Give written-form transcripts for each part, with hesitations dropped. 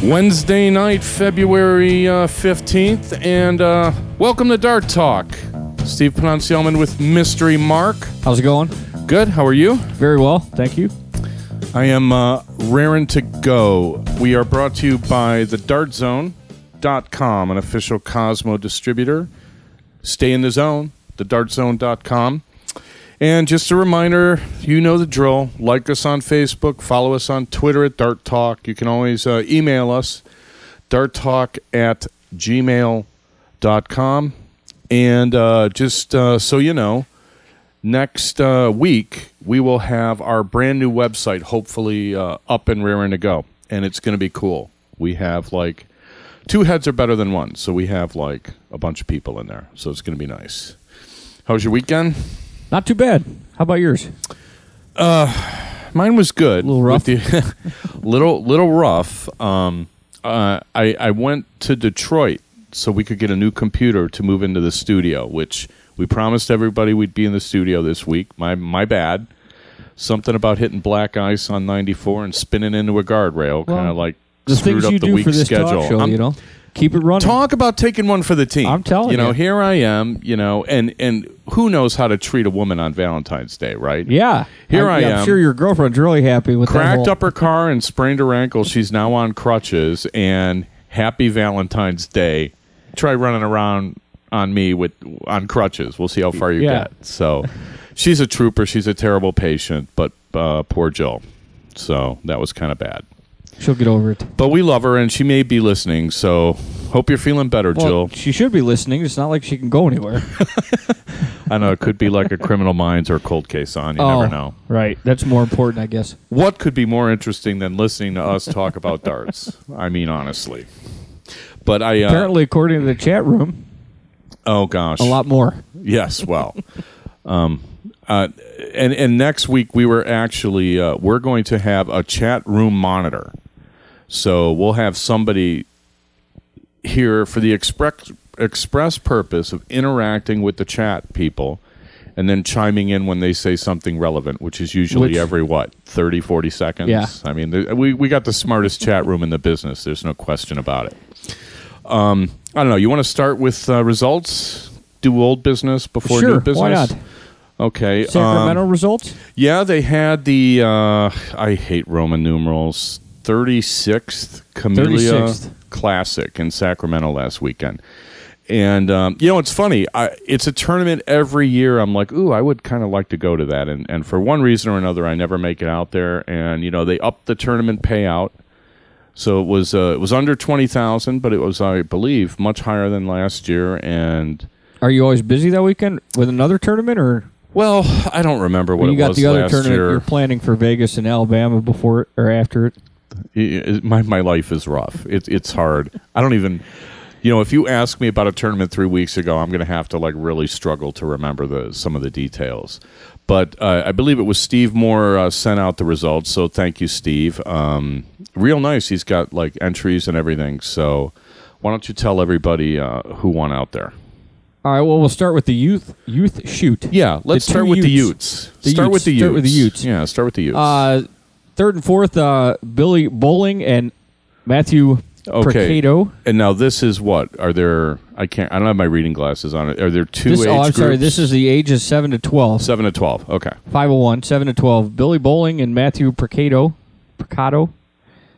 Wednesday night, February 15th, and welcome to Dart Talk. Steve Penancielman with Mystery Mark. How's it going? Good. How are you? Very well, thank you. I am raring to go. We are brought to you by thedartzone.com, an official Cosmo distributor. Stay in the zone, thedartzone.com. And just a reminder, you know the drill. Like us on Facebook. Follow us on Twitter at Dart Talk. You can always email us, darttalk@gmail.com. And just so you know, next week we will have our brand new website hopefully up and raring to go. And it's going to be cool. We have like 2 heads are better than one. So we have like a bunch of people in there. So it's going to be nice. How was your weekend? Not too bad. How about yours? Mine was good. A little rough. little rough. I went to Detroit so we could get a new computer to move into the studio, which we promised everybody we'd be in the studio this week. My bad. Something about hitting black ice on 94 and spinning into a guardrail, kind of like screwed up the week's schedule. Talk show, you know, keep it running. Talk about taking one for the team. I'm telling you. You know, here I am. You know, and who knows how to treat a woman on Valentine's Day, right? Yeah. Here I am. I'm sure your girlfriend's really happy with that. Cracked up her car and sprained her ankle. She's now on crutches. And happy Valentine's Day. Try running around on me on crutches. We'll see how far you get. So she's a trooper. She's a terrible patient, but poor Jill. So that was kind of bad. She'll get over it. But we love her, and she may be listening, so hope you're feeling better, Jill. She should be listening. It's not like she can go anywhere. I know. It could be like a Criminal Minds or a Cold Case on. You never know. Right. That's more important, I guess. What could be more interesting than listening to us talk about darts? I mean, honestly. But apparently, according to the chat room. Oh, gosh. A lot more. Yes, well. And next week, we're going to have a chat room monitor. So we'll have somebody here for the express purpose of interacting with the chat people and then chiming in when they say something relevant, which is usually every, 30, 40 seconds? Yeah. I mean, we got the smartest chat room in the business. There's no question about it. I don't know. You want to start with results? Do old business before new business? Why not? Okay. Sacramento results? Yeah, they had the, I hate Roman numerals, 36th Camellia Classic in Sacramento last weekend. And, you know, it's funny. It's a tournament every year. I'm like, ooh, I would kind of like to go to that. And for one reason or another, I never make it out there. And, you know, they upped the tournament payout. So it was under $20,000, but it was, I believe, much higher than last year. And are you always busy that weekend with another tournament, or? Well, I don't remember what it was last year. You got the other tournament you're planning for Vegas and Alabama before it or after it? My life is rough. It's hard. I don't even, you know, if you ask me about a tournament 3 weeks ago, I'm going to have to like really struggle to remember some of the details. But I believe it was Steve Moore sent out the results, so thank you, Steve. Real nice. He's got like entries and everything. So why don't you tell everybody who won out there? All right, well, we'll start with the youth shoot. Yeah, let's start with the Utes. Start with the Utes. Yeah, start with the Utes. Third and fourth, Billy Bowling and Matthew Percato. And now this is what? Are there, I don't have my reading glasses on it. Are there two age groups? Sorry, this is the ages 7 to 12. 7 to 12, okay. 501, 7 to 12. Billy Bowling and Matthew Percato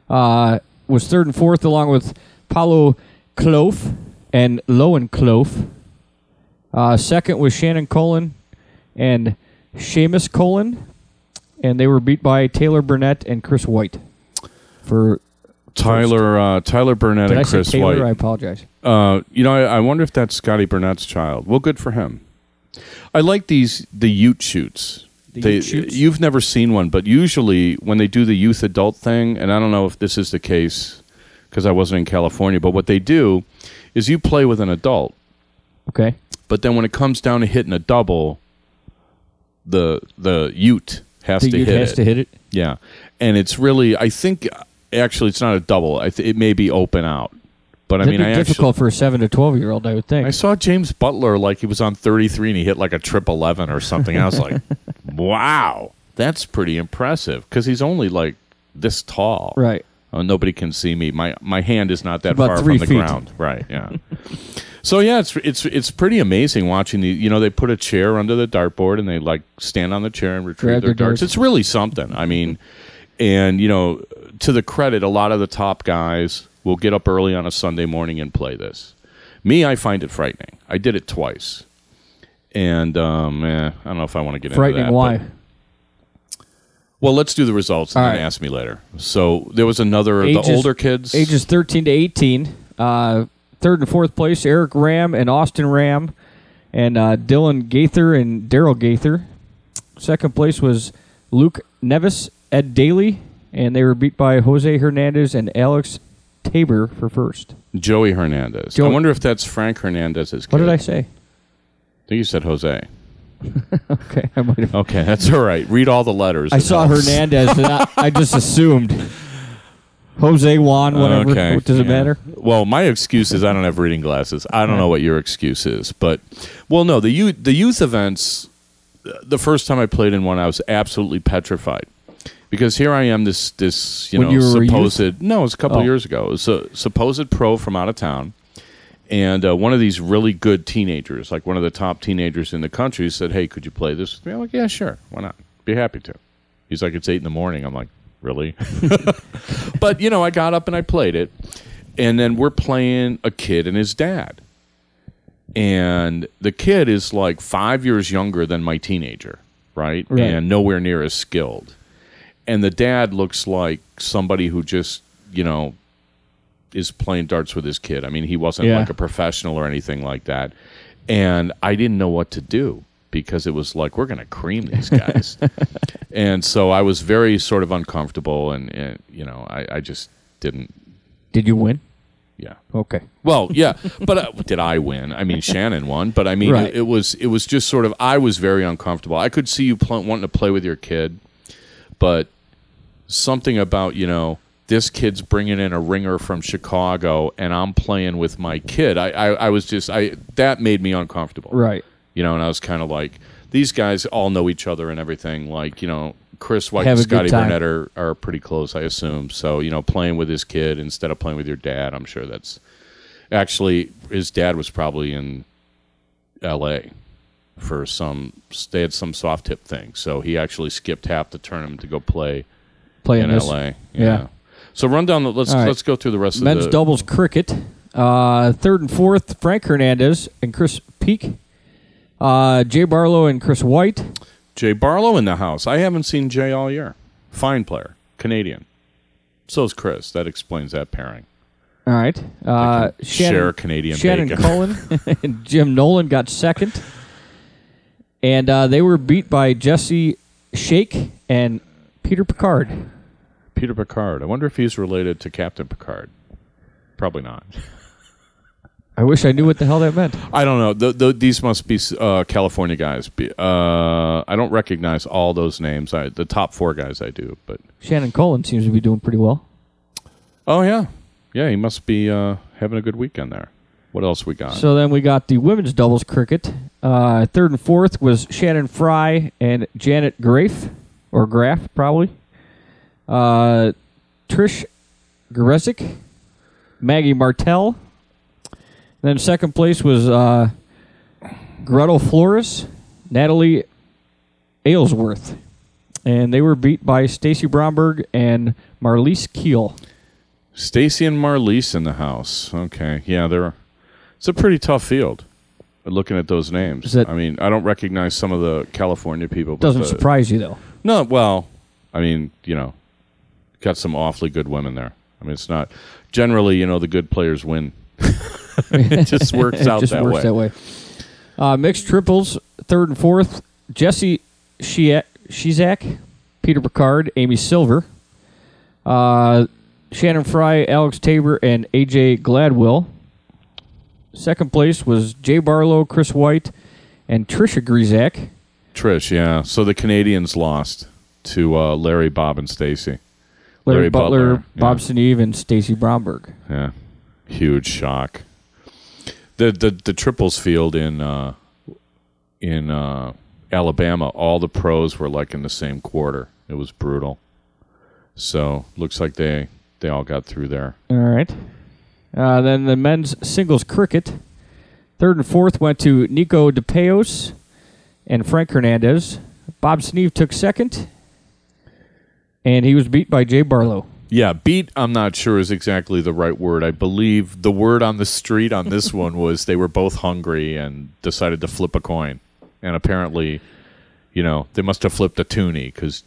was third and fourth, along with Paulo Clofe and Lowen Clofe. Second was Shannon Cullen and Seamus Cullen, and they were beat by Taylor Burnett and Chris White. For Tyler Burnett and Chris Taylor? White. I apologize. You know, I wonder if that's Scotty Burnett's child. Well, good for him. I like the Ute shoots. Ute shoots? You've never seen one, but usually when they do the youth adult thing, and I don't know if this is the case because I wasn't in California, but what they do is you play with an adult. Okay. But then when it comes down to hitting a double, the Ute has to hit it. Yeah. And it's really, I think, actually it's not a double. it may be open out. But That'd be difficult for a 7 to 12-year-old, I would think. I saw James Butler like he was on 33 and he hit like a triple 11 or something. I was like, wow, that's pretty impressive because he's only like this tall. Right. Nobody can see me. My hand is not that about far 3 from the feet. ground. Right, yeah. So, yeah, it's pretty amazing watching they put a chair under the dartboard and they, like, stand on the chair and retrieve their darts. It's really something. I mean, and, to the credit, a lot of the top guys will get up early on a Sunday morning and play this. Me, I find it frightening. I did it twice. And, I don't know if I want to get into that. Frightening, why? Well, let's do the results and All then right. ask me later. So there was the older kids. Ages 13 to 18. Third and fourth place, Eric Ram and Austin Ram, and Dylan Gaither and Daryl Gaither. Second place was Luke Nevis, Ed Daly, and they were beat by Jose Hernandez and Alex Tabor for first. Joey Hernandez. I wonder if that's Frank Hernandez's kid. What did I say? I think you said Jose. Okay, I might have. Okay, that's all right. Read all the letters. I saw Hernandez, and I just assumed. Jose Juan, whatever. Okay. Does it matter? Well, my excuse is I don't have reading glasses. I don't know what your excuse is, but no, the youth events. The first time I played in one, I was absolutely petrified because here I am, this supposed no, it was a couple of years ago. It was a supposed pro from out of town, and one of these really good teenagers, like one of the top teenagers in the country, said, "Hey, could you play this with me?" I'm like, "Yeah, sure, why not? Be happy to." He's like, "It's 8 a.m. I'm like, really? But, I got up and I played it. And then we're playing a kid and his dad. And the kid is like 5 years younger than my teenager, right? And nowhere near as skilled. And the dad looks like somebody who just, is playing darts with his kid. I mean, he wasn't like a professional or anything like that. And I didn't know what to do. Because it was like, we're going to cream these guys. And so I was very sort of uncomfortable, and I just didn't. Did you win? Yeah. Okay. Well, yeah. But did I win? I mean, Shannon won. But I mean, it was just sort of, I was very uncomfortable. I could see you wanting to play with your kid, but something about, this kid's bringing in a ringer from Chicago, and I'm playing with my kid. I was just, that made me uncomfortable. Right. And I was kind of like, these guys all know each other and everything. Like, Chris White and Scotty Burnett are pretty close, I assume. So, playing with his kid instead of playing with your dad, I'm sure that's... Actually, his dad was probably in L.A. for they had some soft tip thing. So he actually skipped half the tournament to go play in L.A. Yeah. So run down, let's go through the rest of the... Men's doubles cricket. Third and fourth, Frank Hernandez and Chris Peak. Jay Barlow and Chris White. Jay Barlow in the house. I haven't seen Jay all year. Fine player. Canadian. So's Chris. That explains that pairing. All right. Share Canadian Shannon bacon. Cullen and Jim Nolan got second. And they were beat by Jesse Shake and Peter Picard. Peter Picard. I wonder if he's related to Captain Picard. Probably not. I wish I knew what the hell that meant. I don't know. These must be California guys. I don't recognize all those names. The top 4 guys I do, but Shannon Cullen seems to be doing pretty well. Oh yeah, he must be having a good weekend there. What else we got? So then we got the women's doubles cricket. Third and fourth was Shannon Fry and Janet Graff, probably. Trish Grezik, Maggie Martell. Then second place was Gretel Flores, Natalie Aylesworth. And they were beat by Stacy Bromberg and Marlise Keel. Stacy and Marlise in the house. Okay. Yeah, it's a pretty tough field, looking at those names. I mean, I don't recognize some of the California people. Doesn't surprise you, though. No, well, I mean, got some awfully good women there. I mean, it's not... Generally, the good players win. It just works out that way. Mixed triples, third and fourth, Jesse Shizak, Peter Picard, Amy Silver, Shannon Fry, Alex Tabor, and A.J. Gladwell. Second place was Jay Barlow, Chris White, and Trisha Grizak. Trish, yeah. So the Canadians lost to Larry, Bob, and Stacy. Larry Butler, Bob Seneve, and Stacy Bromberg. Yeah, huge shock. The triples field in Alabama, all the pros were like in the same quarter. It was brutal. So looks like they they all got through there. All right. Then the men's singles cricket. Third and fourth went to Nico DePeos and Frank Hernandez. Bob Sneeve took second, and he was beat by Jay Barlow. Yeah, beat, I'm not sure is exactly the right word. I believe the word on the street on this one was they were both hungry and decided to flip a coin. And apparently, they must have flipped a toonie because,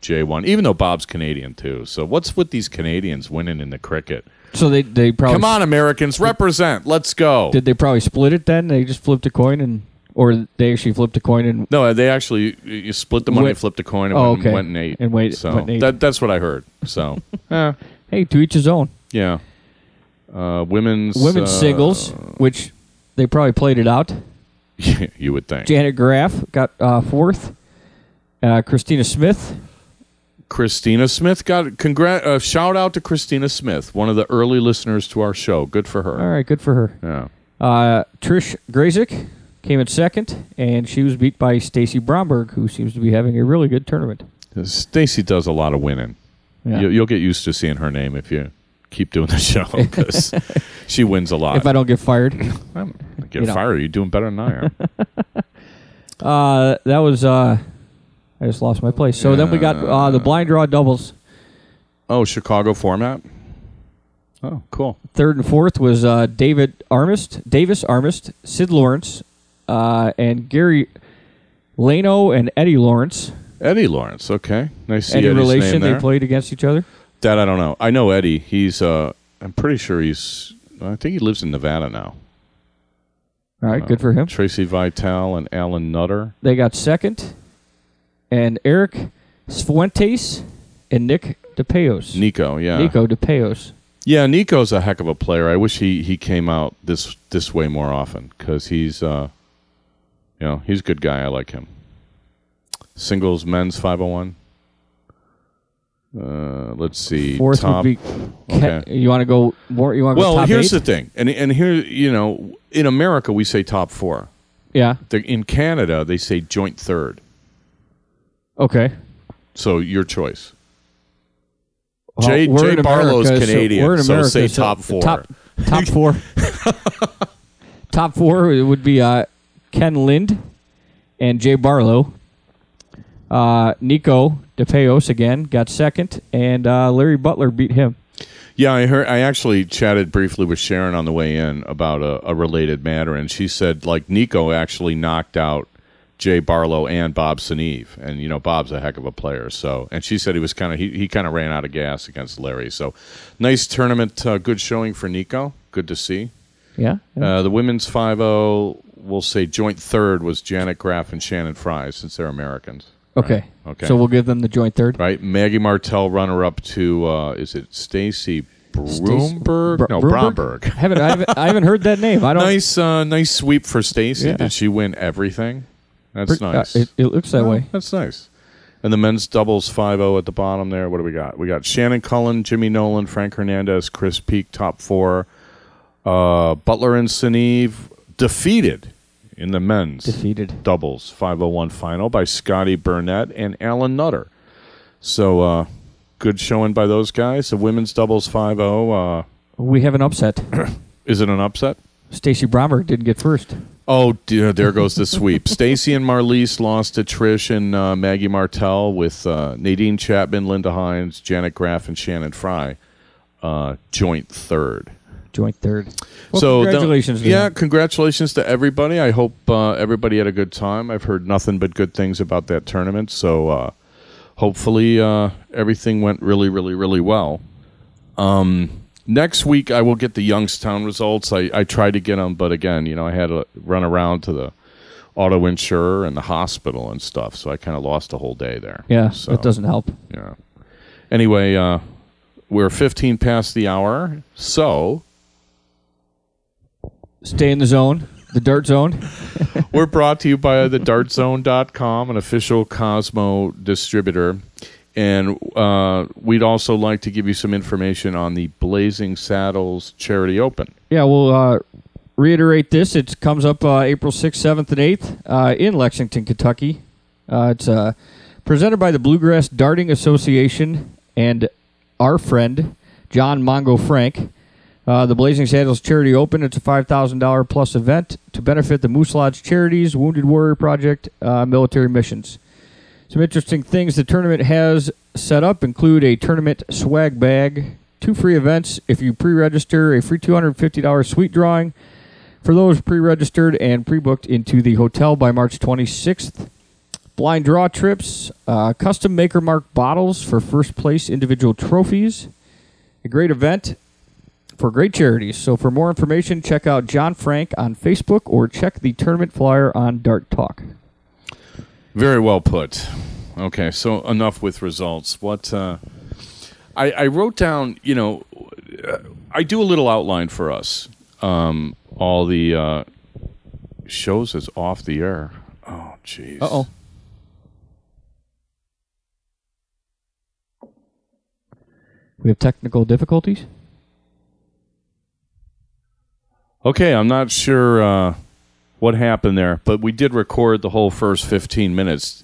Jay won, even though Bob's Canadian too. So what's with these Canadians winning in the cricket? So they probably... Come on, Americans, represent. Let's go. Did they probably split it then? They just flipped a coin or they actually flipped a coin and... No, they actually you split the money, flipped a coin, and went and ate. Went and ate. That's what I heard. So, hey, to each his own. Yeah. Women's singles, which they probably played it out. You would think. Janet Graff got fourth. Christina Smith got shout out to Christina Smith, one of the early listeners to our show. Good for her. All right, good for her. Yeah. Trish Grazik came in second, and she was beat by Stacy Bromberg, who seems to be having a really good tournament. Stacy does a lot of winning. Yeah. You'll get used to seeing her name if you keep doing the show because she wins a lot. If I don't get fired. Fired, you're doing better than I am. That was... I just lost my place. So then we got the blind draw doubles. Oh, Chicago format? Oh, cool. Third and fourth was Davis Armist, Sid Lawrence, and Gary Leno and Eddie Lawrence. Eddie Lawrence, okay. Nice to see Any Eddie's relation name there. they played against each other? That I don't know. I know Eddie. He's, I'm pretty sure I think he lives in Nevada now. All right, good for him. Tracy Vitale and Alan Nutter. They got second. And Eric Fuentes and Nick DePeos. Nico, yeah. Nico DePeos. Yeah, Nico's a heck of a player. I wish he came out this way more often because he's he's a good guy. I like him. Singles men's 501. Let's see. Fourth top. would be. Okay. You want to go more? You want to go top here's 8? the thing, and here in America we say top 4. Yeah. In Canada they say joint third. Okay. So your choice. Well, Jay Barlow's Canadian, so say top 4. Top 4. Top 4 would be Ken Lind and Jay Barlow. Nico DePeos again got second, and Larry Butler beat him. Yeah, I actually chatted briefly with Sharon on the way in about a related matter, and she said like Nico actually knocked out Jay Barlow and Bob Sneeve, and Bob's a heck of a player. So, and she said he was he kind of ran out of gas against Larry. So, nice tournament, good showing for Nico. Good to see. Yeah. The women's 5-0, we'll say joint third was Janet Graff and Shannon Fry since they're Americans. Okay. Right? Okay. So we'll give them the joint third. Right. Maggie Martell runner up to is it Stacy Bromberg? No, Bromberg. Bromberg. I haven't heard that name. I don't. Nice sweep for Stacy. Yeah. Did she win everything? That's nice. It looks that way. That's nice. And the men's doubles 5-0 at the bottom there. What do we got? We got Shannon Cullen, Jimmy Nolan, Frank Hernandez, Chris Peak, top 4. Butler and Sneeve defeated in the men's doubles 501 final by Scotty Burnett and Alan Nutter. So good showing by those guys. The women's doubles 5-0. We have an upset. Is it an upset? Stacy Bromberg didn't get first. Oh, dear, there goes the sweep. Stacy and Marlise lost to Trish and Maggie Martell with Nadine Chapman, Linda Hines, Janet Graff, and Shannon Fry. Joint third. Well, so congratulations. Congratulations to everybody. I hope everybody had a good time. I've heard nothing but good things about that tournament. So hopefully everything went really, really, really well. Next week, I will get the Youngstown results. I tried to get them, but again, I had to run around to the auto insurer and the hospital and stuff, so I kind of lost a whole day there. Yeah, so, that doesn't help. Yeah. Anyway, we're 15 past the hour, so... Stay in the zone, the Dart Zone. We're brought to you by thedartzone.com, an official Cosmo distributor. And we'd also like to give you some information on the Blazing Saddles Charity Open. Yeah, we'll reiterate this. It comes up April 6th, 7th, and 8th in Lexington, Kentucky. It's presented by the Bluegrass Darting Association and our friend, John Mongo Frank. The Blazing Saddles Charity Open. It's a $5,000 plus event to benefit the Moose Lodge Charities, Wounded Warrior Project, military missions. Some interesting things the tournament has set up include a tournament swag bag, 2 free events if you pre-register, a free $250 suite drawing for those pre-registered and pre-booked into the hotel by March 26th. Blind draw trips, custom Maker Mark bottles for first place individual trophies. A great event for great charities. So for more information, check out John Frank on Facebook or check the tournament flyer on Dart Talk. Very well put. Okay, so enough with results. What I wrote down, I do a little outline for us. All the shows is off the air. Oh, jeez. Uh-oh. We have technical difficulties? Okay, I'm not sure what happened there, but we did record the whole first 15 minutes,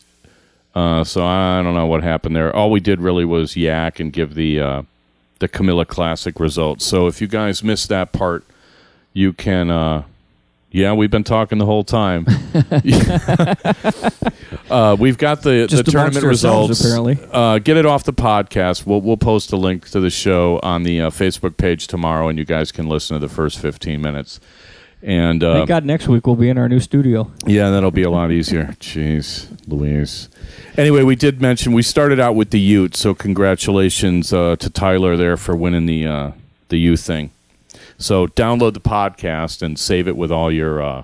so I don't know what happened there. All we did really was yak and give the Camellia Classic results. So if you guys missed that part, you can... we've been talking the whole time. We've got the tournament results. Apparently, get it off the podcast. We'll post a link to the show on the Facebook page tomorrow, and you guys can listen to the first 15 minutes. And thank God next week we'll be in our new studio. Yeah, that'll be a lot easier. Jeez, Louise. Anyway, we did mention we started out with the Ute, so congratulations to Tyler there for winning the Ute thing. So download the podcast and save it with all your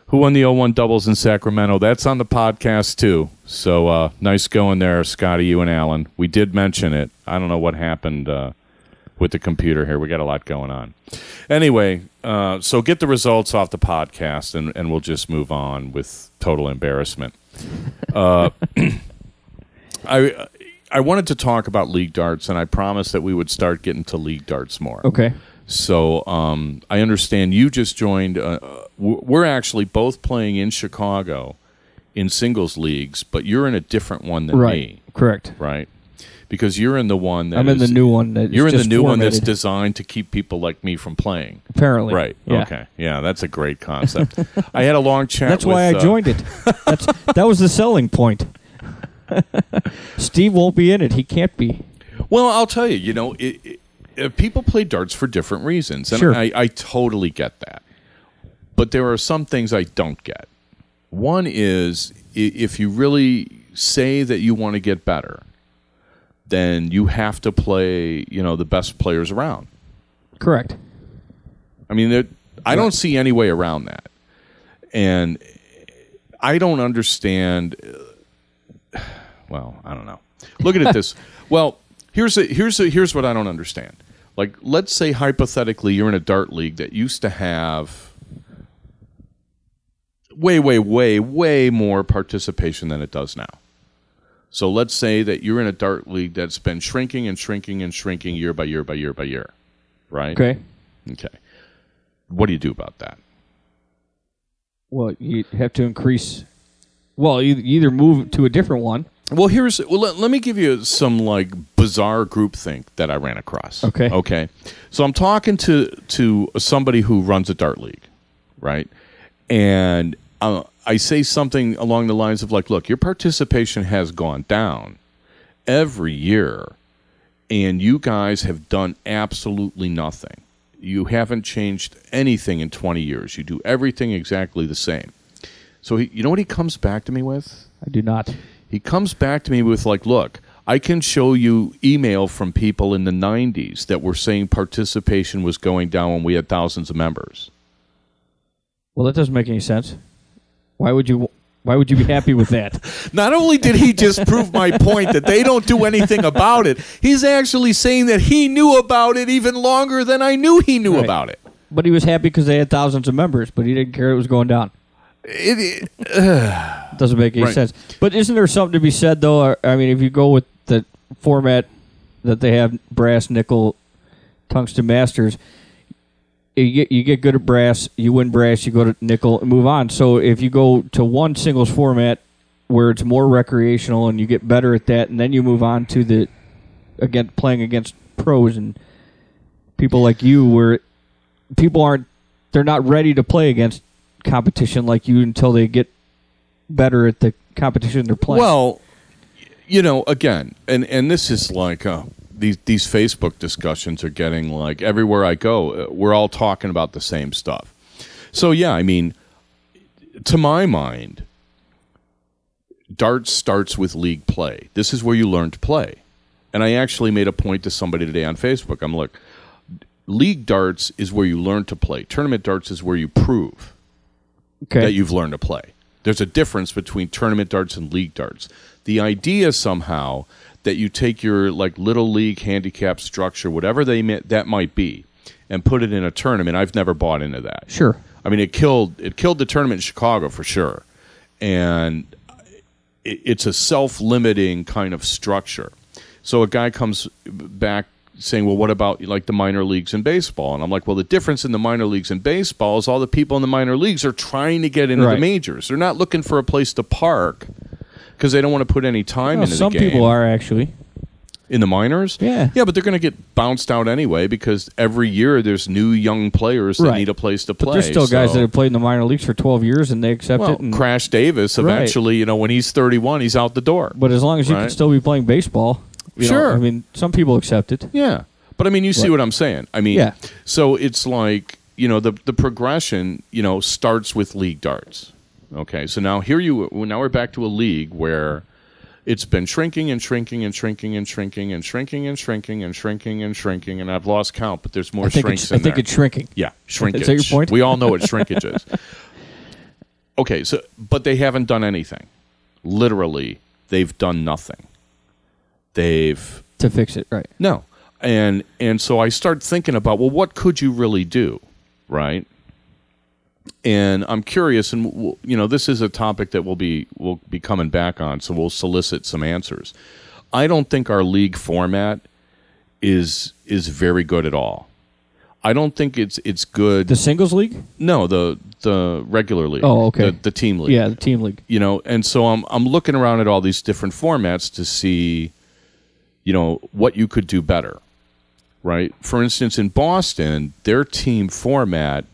Who Won the 01 Doubles in Sacramento. That's on the podcast, too. So nice going there, Scotty, you and Alan. We did mention it. I don't know what happened with the computer here. We got a lot going on. Anyway, so get the results off the podcast, and we'll just move on with total embarrassment. I wanted to talk about league darts, and I promised that we would start getting to league darts more. Okay. So I understand you just joined. We're actually both playing in Chicago in singles leagues, but you're in a different one than me. Correct. Right. Because you're in the one that I'm in the new one. You're in the new one that's designed to keep people like me from playing. Apparently. Right. Yeah. Okay. Yeah, that's a great concept. I had a long chat. That's why I joined it. That was the selling point. Steve won't be in it. He can't be. Well, I'll tell you. People play darts for different reasons, and sure. I totally get that. But there are some things I don't get. One is, if you really say that you want to get better, then you have to play, the best players around. Correct. I mean, I don't see any way around that. And I don't understand... Well, I don't know. Look at it this... Well, here's what I don't understand. Like, let's say hypothetically you're in a dart league that used to have way, way, way, way more participation than it does now. So let's say that you're in a dart league that's been shrinking and shrinking and shrinking year by year by year by year, right? Okay. What do you do about that? Well, you have to increase... Well, you either move to a different one. Well, let me give you some bizarre groupthink that I ran across. Okay. So I'm talking to somebody who runs a dart league, right? And I say something along the lines of look, your participation has gone down every year, and you guys have done absolutely nothing. You haven't changed anything in 20 years. You do everything exactly the same. So you know what he comes back to me with? I do not. He comes back to me with look, I can show you email from people in the 90s that were saying participation was going down when we had thousands of members. Well, that doesn't make any sense. Why would you be happy with that? Not only did he just prove my point that they don't do anything about it, he's actually saying that he knew about it even longer than I knew he knew about it. But he was happy because they had thousands of members, but he didn't care it was going down. Doesn't make any sense. But isn't there something to be said, though? I mean, if you go with the format that they have, brass, nickel, tungsten masters, you get good at brass, you win brass, you go to nickel, and move on. So if you go to one singles format where it's more recreational and you get better at that, and then you move on to playing against pros and people like you, where they're not ready to play against competition like you until they get better at the competition they're playing. Well, again, and this is like these Facebook discussions are getting like everywhere I go, we're all talking about the same stuff. So yeah, I mean, to my mind, darts starts with league play. This is where you learn to play. And I actually made a point to somebody today on Facebook. I'm like, league darts is where you learn to play. Tournament darts is where you prove that you've learned to play. There's a difference between tournament darts and league darts. The idea somehow that you take your like little league handicap structure, whatever that might be, and put it in a tournament, I've never bought into that. Sure. I mean, it killed the tournament in Chicago for sure. And it's a self-limiting kind of structure. So a guy comes back saying, well, what about like the minor leagues in baseball? And I'm like, well, the difference in the minor leagues in baseball is all the people in the minor leagues are trying to get into the majors. They're not looking for a place to park because they don't want to put any time into the game. Some people are actually. In the minors? Yeah. Yeah, but they're going to get bounced out anyway because every year there's new young players that need a place to play. But there's still guys that have played in the minor leagues for 12 years and they accept it. And Crash Davis, eventually, when he's 31, he's out the door. But as long as you can still be playing baseball, sure. I mean, some people accept it. Yeah. But, I mean, you see what I'm saying. I mean, yeah. So it's like, the progression, starts with league darts. Okay, so now now we're back to a league where it's been shrinking and shrinking and shrinking and shrinking and shrinking and shrinking and shrinking and shrinking, and I've lost count, but there's more shrinks in there. I think it's shrinking. Yeah, shrinkage. Is that your point? We all know what shrinkage is. Okay, but they haven't done anything. Literally, they've done nothing. To fix it, right? No. And so I start thinking about, well, what could you really do, right? And I'm curious, and this is a topic that we'll be coming back on, so we'll solicit some answers. I don't think our league format is very good at all. I don't think it's good. The singles league? No, the regular league. Oh, okay. The team league. Yeah, the team league. And so I'm looking around at all these different formats to see, what you could do better, right? For instance, in Boston, their team format,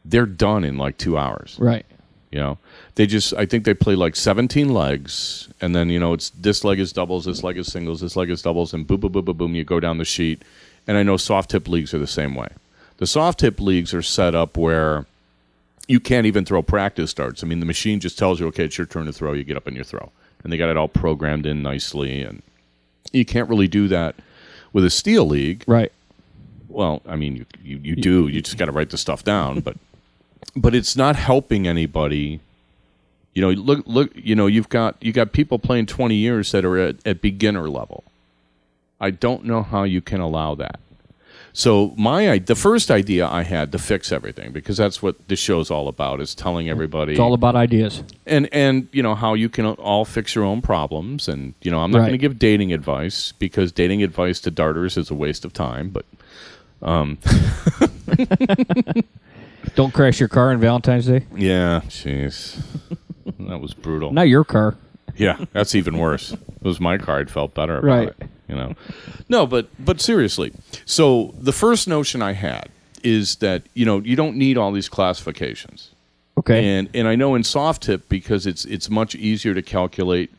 they're done in like 2 hours. Right. I think they play like 17 legs, and then, it's this leg is doubles, this leg is singles, this leg is doubles, and boom, boom, boom, boom, boom, you go down the sheet. And I know soft tip leagues are the same way. The soft tip leagues are set up where you can't even throw practice darts. I mean, the machine just tells you, okay, it's your turn to throw, you get up and you throw. And they got it all programmed in nicely, and you can't really do that with a steel league. Right. Well, I mean, you do. You just got to write the stuff down, but it's not helping anybody. Look. You've got people playing 20 years that are at beginner level. I don't know how you can allow that. So the first idea I had to fix everything, because that's what this show's all about, is telling everybody. It's all about ideas. And how you can all fix your own problems. And, I'm not going to give dating advice, because dating advice to darters is a waste of time. But don't crash your car on Valentine's Day. Yeah, jeez. That was brutal. Not your car. Yeah, that's even worse. It was my car. I felt better about it. No, but seriously. So the first notion I had is that you don't need all these classifications. Okay. And I know in soft tip, because it's much easier to calculate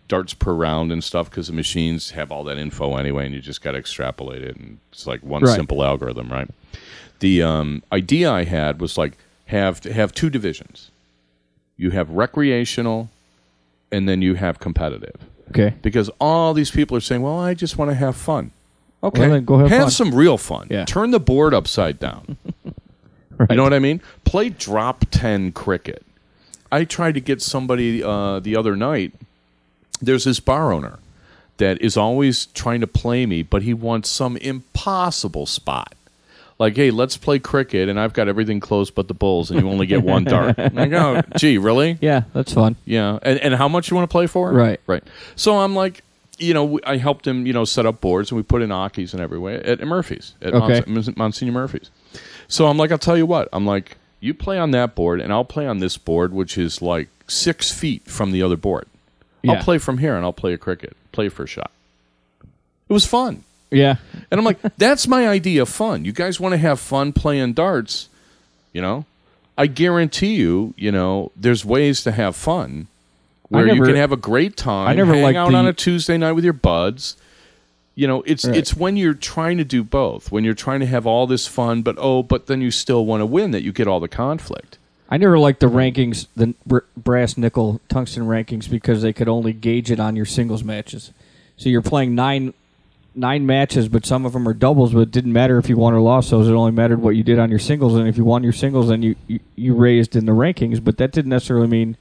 darts per round and stuff, because the machines have all that info anyway, and you just got to extrapolate it, and it's like one simple algorithm, right? The idea I had was like have two divisions. You have recreational, and then you have competitive. Okay. Because all these people are saying, well, I just want to have fun. Okay. Well, then go have fun. Some real fun. Yeah. Turn the board upside down. Right. You know what I mean? Play drop 10 cricket. I tried to get somebody the other night. There's this bar owner that is always trying to play me, but he wants some impossible spot. Like, hey, let's play cricket, and I've got everything closed but the bulls, and you only get one dart. I'm like, oh, gee, really? Yeah, that's fun. Yeah, and how much you want to play for? Right. So I'm like, I helped him, set up boards, and we put in Akis and everywhere at Murphy's, at Monsignor Murphy's. So I'm like, I'll tell you what. I'm like, you play on that board, and I'll play on this board, which is like 6 feet from the other board. Yeah. I'll play from here, and I'll play a cricket, play for a shot. It was fun. Yeah. And I'm like, that's my idea of fun. You guys want to have fun playing darts, I guarantee you, there's ways to have fun where you can have a great time, hang out on a Tuesday night with your buds. It's when you're trying to do both, when you're trying to have all this fun, but then you still want to win, that you get all the conflict. I never liked the rankings, the brass nickel tungsten rankings, because they could only gauge it on your singles matches. So you're playing nine matches, but some of them are doubles, but it didn't matter if you won or lost those. It only mattered what you did on your singles, and if you won your singles, then you raised in the rankings, but that didn't necessarily mean,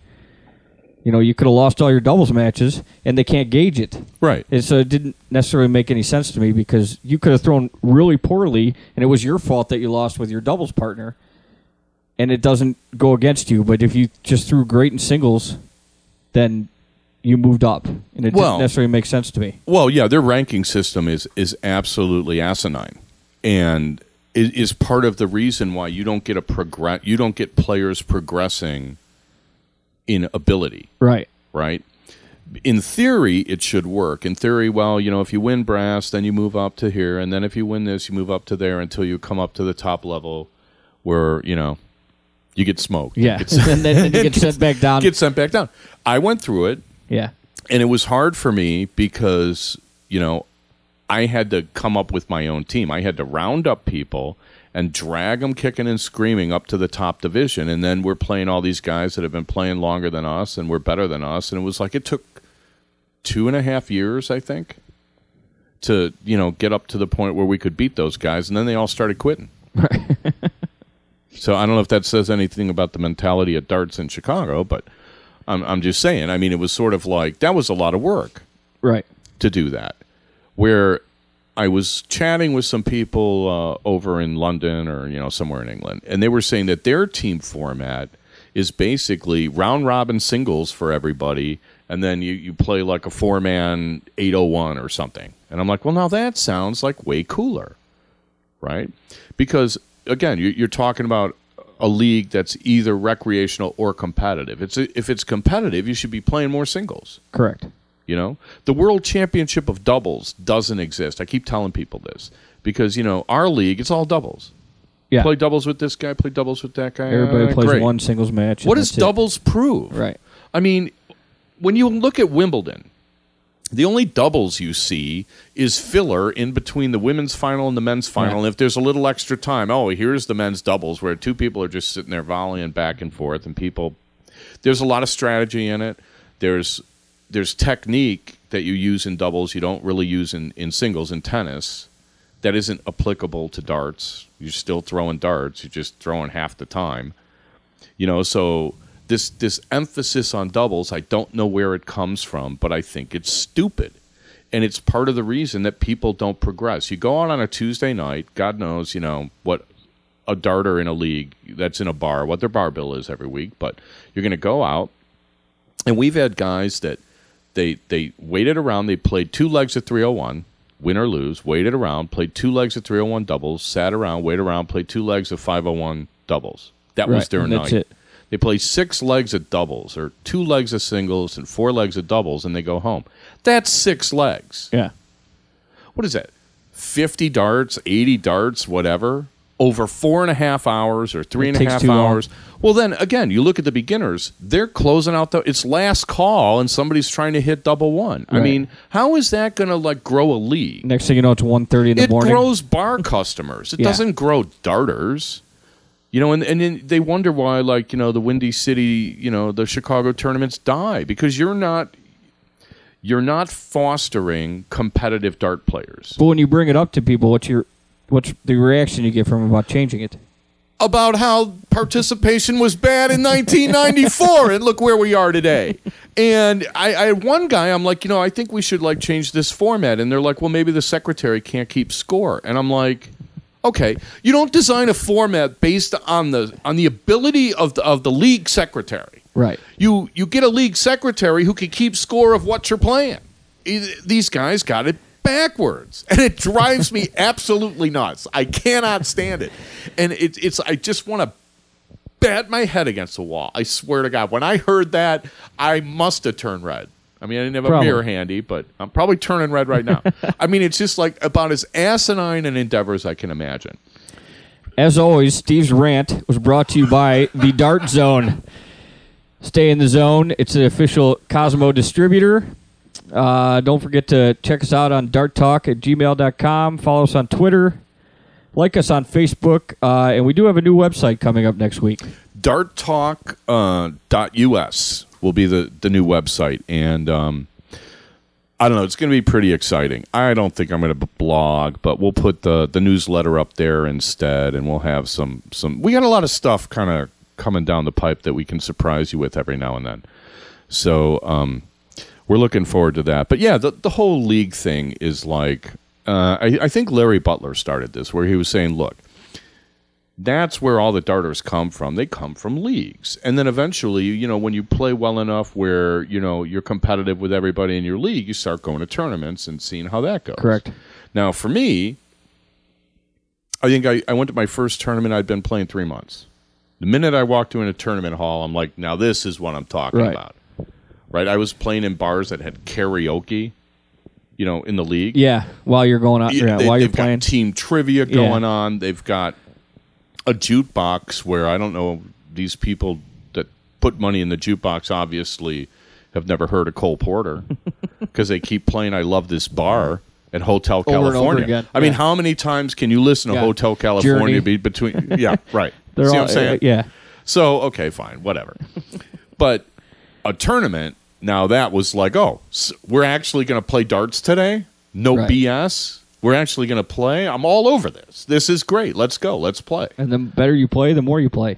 you could have lost all your doubles matches, and they can't gauge it. Right. And so it didn't necessarily make any sense to me, because you could have thrown really poorly, and it was your fault that you lost with your doubles partner, and it doesn't go against you. But if you just threw great in singles, then you moved up, and it didn't necessarily make sense to me. Well, yeah, their ranking system is absolutely asinine, and it is part of the reason why you don't get players progressing in ability. Right. Right. In theory, it should work. In theory, if you win brass, then you move up to here, and then if you win this, you move up to there until you come up to the top level, where you get smoked. Yeah, and then you get sent back down. Get sent back down. I went through it. Yeah. And it was hard for me because, I had to come up with my own team. I had to round up people and drag them kicking and screaming up to the top division. And then we're playing all these guys that have been playing longer than us and were better than us. And it was like it took 2.5 years, I think, to, get up to the point where we could beat those guys. And then they all started quitting. Right. So I don't know if that says anything about the mentality of darts in Chicago, but I'm just saying. I mean, it was sort of like that was a lot of work, right, to do that. Where I was chatting with some people over in London or somewhere in England, and they were saying that their team format is basically round robin singles for everybody, and then you play like a 4-man 801 or something. And I'm like, well, now that sounds like way cooler, right? Because again, you're talking about a league that's either recreational or competitive. If it's competitive, you should be playing more singles. Correct. The World Championship of Doubles doesn't exist. I keep telling people this because, our league, it's all doubles. Yeah. Play doubles with this guy, play doubles with that guy. Everybody plays great. one singles match. What does doubles prove? Right. I mean, when you look at Wimbledon, the only doubles you see is filler in between the women's final and the men's final. Right. And if there's a little extra time, here's the men's doubles where two people are just sitting there volleying back and forth, and there's a lot of strategy in it. There's technique that you use in doubles you don't really use in singles in tennis that isn't applicable to darts. You're still throwing darts. You're just throwing half the time. So this emphasis on doubles, I don't know where it comes from, but I think it's stupid. And it's part of the reason that people don't progress. You go out on a Tuesday night, God knows, what a darter in a league that's in a bar, what their bar bill is every week, but you're going to go out, and we've had guys that they waited around, they played 2 legs of 301, win or lose, waited around, played 2 legs of 301 doubles, sat around, waited around, played 2 legs of 501 doubles. That was their night. That's it. They play 6 legs of doubles or 2 legs of singles and 4 legs of doubles, and they go home. That's 6 legs. Yeah. What is that? 50 darts, 80 darts, whatever, over 4.5 hours or 3.5 hours. Well, then, again, you look at the beginners. They're closing out it's last call, and somebody's trying to hit double one. Right. I mean, how is that going to, grow a league? Next thing you know, it's 1:30 in the morning. It grows bar customers. It doesn't grow darters. And then they wonder why, the Windy City, the Chicago tournaments die, because you're not fostering competitive dart players. But when you bring it up to people, what's the reaction you get from them about changing it? About how participation was bad in 1994, and look where we are today. And I had one guy, I'm like, I think we should change this format. And they're like, well, maybe the secretary can't keep score. And I'm like, okay, you don't design a format based on the ability of the league secretary. Right. You get a league secretary who can keep score of what you're playing. These guys got it backwards, and it drives me absolutely nuts. I cannot stand it, and it's I just want to bat my head against the wall. I swear to God, when I heard that, I must have turned red. I mean, I didn't have a mirror handy, but I'm probably turning red right now. I mean, it's just like about as asinine an endeavor as I can imagine. As always, Steve's rant was brought to you by the Dart Zone. Stay in the zone. It's an official Cosmo distributor. Don't forget to check us out on darttalk@gmail.com. Follow us on Twitter. Like us on Facebook. And we do have a new website coming up next week. darttalk.us will be the new website. And I don't know. It's going to be pretty exciting. I don't think I'm going to blog, but we'll put the newsletter up there instead, and we'll have some. We got a lot of stuff kind of coming down the pipe that we can surprise you with every now and then. So we're looking forward to that. But yeah, the whole league thing is like, I think Larry Butler started this, where he was saying, look, that's where all the darters come from. They come from leagues. And then eventually, when you play well enough where, you're competitive with everybody in your league, you start going to tournaments and seeing how that goes. Correct. Now, for me, I think I went to my first tournament. I'd been playing 3 months. The minute I walked into a tournament hall, I'm like, now this is what I'm talking about. Right? I was playing in bars that had karaoke, in the league. Yeah, while you're going on. While you're playing. Got team trivia going on. They've got a jukebox where I don't know, these people that put money in the jukebox obviously have never heard of Cole Porter because they keep playing I Love This Bar at Hotel California. Over again. I mean, how many times can you listen to Hotel California between? Yeah, right. See what I'm saying? Yeah. So, okay, fine, whatever. But a tournament, now that was like, so we're actually going to play darts today? No BS? We're actually going to play? I'm all over this. This is great. Let's go. Let's play. And the better you play, the more you play.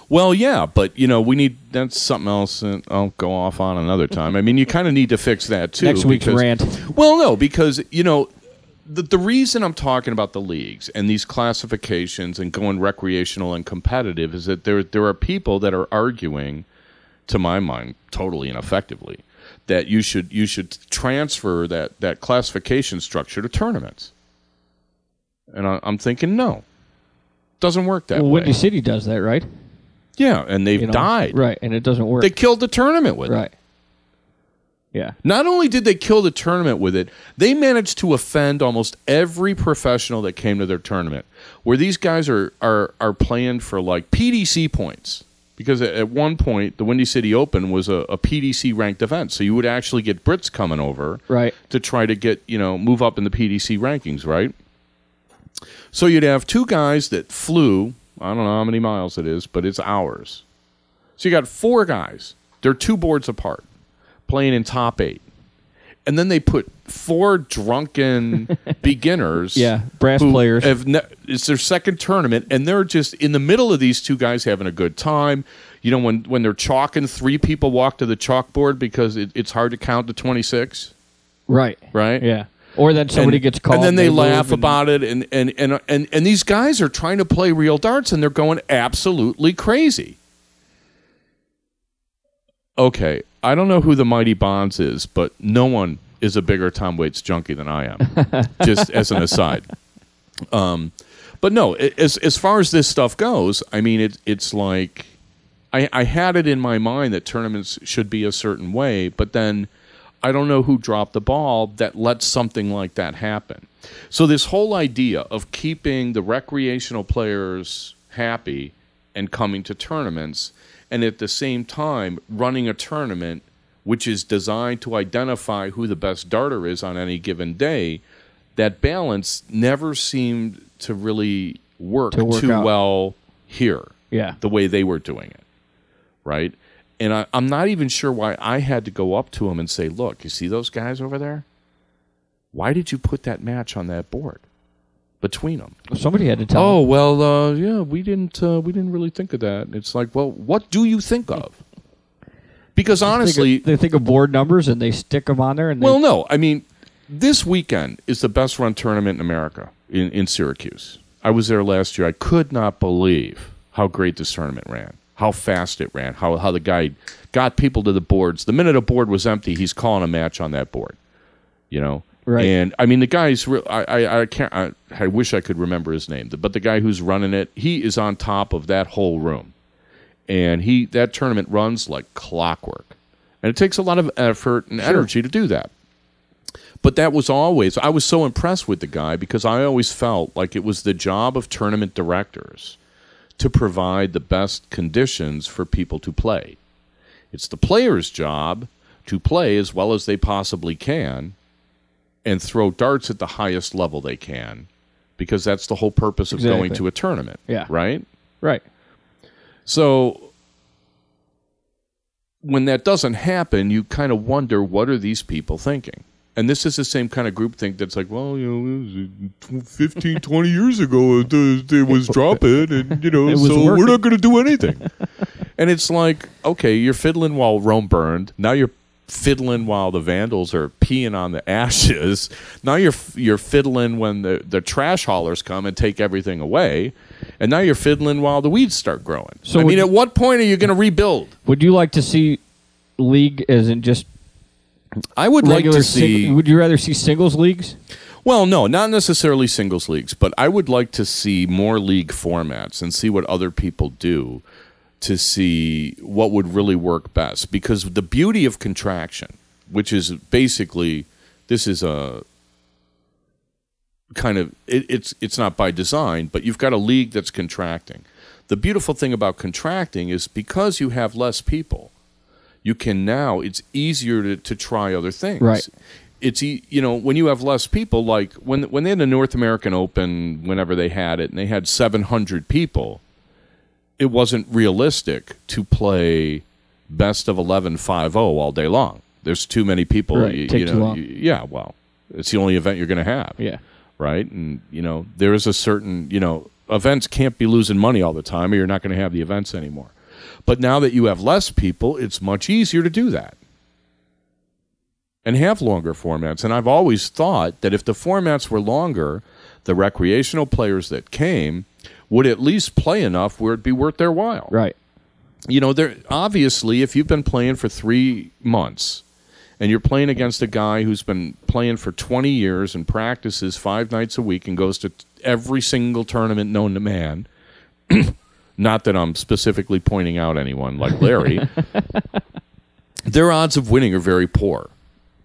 Well, yeah, but, we need, that's something else that I'll go off on another time. I mean, you kind of need to fix that, too. Next week's rant. Well, no, because, the reason I'm talking about the leagues and these classifications and going recreational and competitive is that there are people that are arguing, to my mind, totally ineffectively, that you should transfer that classification structure to tournaments. And I'm thinking, no. Doesn't work that way. Windy City does that, right? Yeah, and they've died. Right, and it doesn't work. They killed the tournament with it. Right. Yeah. Not only did they kill the tournament with it, they managed to offend almost every professional that came to their tournament, where these guys are playing for like PDC points. Because at one point, the Windy City Open was a PDC ranked event, so you would actually get Brits coming over to try to get move up in the PDC rankings, right? So you'd have two guys that flew, I don't know how many miles it is, but it's hours. So you got four guys. They're 2 boards apart, playing in top 8. And then they put 4 drunken beginners. Yeah, brass players. It's their second tournament, and they're just in the middle of these 2 guys having a good time. When they're chalking, 3 people walk to the chalkboard because it's hard to count to 26. Right. Right? Yeah. Or then somebody gets called. And then they laugh about it, and these guys are trying to play real darts, and they're going absolutely crazy. Okay, I don't know who the Mighty Bonds is, but no one is a bigger Tom Waits junkie than I am, just as an aside. But no, as far as this stuff goes, I mean, it's like I had it in my mind that tournaments should be a certain way, but then I don't know who dropped the ball that let something like that happen. So this whole idea of keeping the recreational players happy and coming to tournaments, and at the same time running a tournament which is designed to identify who the best darter is on any given day, that balance never seemed to really work too well here, the way they were doing it, right? And I'm not even sure why I had to go up to him and say, look, you see those guys over there? Why did you put that match on that board between them? Somebody had to tell them. Oh, well, yeah, we didn't really think of that. It's like, well, what do you think of? Because honestly... They think of board numbers and they stick them on there. And well, no. I mean, this weekend is the best run tournament in America in Syracuse. I was there last year. I could not believe how great this tournament ran, how fast it ran, how the guy got people to the boards. The minute a board was empty, he's calling a match on that board, Right. And, I mean, the guy's... I wish I could remember his name, but the guy who's running it, he is on top of that whole room. And that tournament runs like clockwork. And it takes a lot of effort and energy to do that. But that was always, I was so impressed with the guy because I always felt like it was the job of tournament directors to provide the best conditions for people to play. It's the player's job to play as well as they possibly can and throw darts at the highest level they can, because that's the whole purpose of going to a tournament. Yeah. Right? Right. So when that doesn't happen, you kind of wonder, what are these people thinking? And this is the same kind of groupthink that's like, well, it was 15, 20 years ago, it was dropping, and, so working. We're not going to do anything. And it's like, okay, you're fiddling while Rome burned. Now you're fiddling while the Vandals are peeing on the ashes. Now you're fiddling when the trash haulers come and take everything away. And now you're fiddling while the weeds start growing. So at what point are you going to rebuild? Would you like to see league as in just... I would like to see... Would you rather see singles leagues? Well, no, not necessarily singles leagues, but I would like to see more league formats and see what other people do to see what would really work best. Because the beauty of contraction, which is basically, this is a kind of, it's not by design, but you've got a league that's contracting. The beautiful thing about contracting is because you have less people, you can now, it's easier to try other things. Right. It's, when you have less people, like when they had the North American Open, whenever they had it, and they had 700 people, it wasn't realistic to play best of 11 5-0 all day long. There's too many people. Right. Take too long. Yeah, well, it's the only event you're going to have. Yeah. Right? And, there is a certain, events can't be losing money all the time, or you're not going to have the events anymore. But now that you have less people, it's much easier to do that and have longer formats. And I've always thought that if the formats were longer, the recreational players that came would at least play enough where it'd be worth their while. Right. Obviously, if you've been playing for 3 months and you're playing against a guy who's been playing for 20 years and practices 5 nights a week and goes to every single tournament known to man, not that I'm specifically pointing out anyone like Larry, their odds of winning are very poor.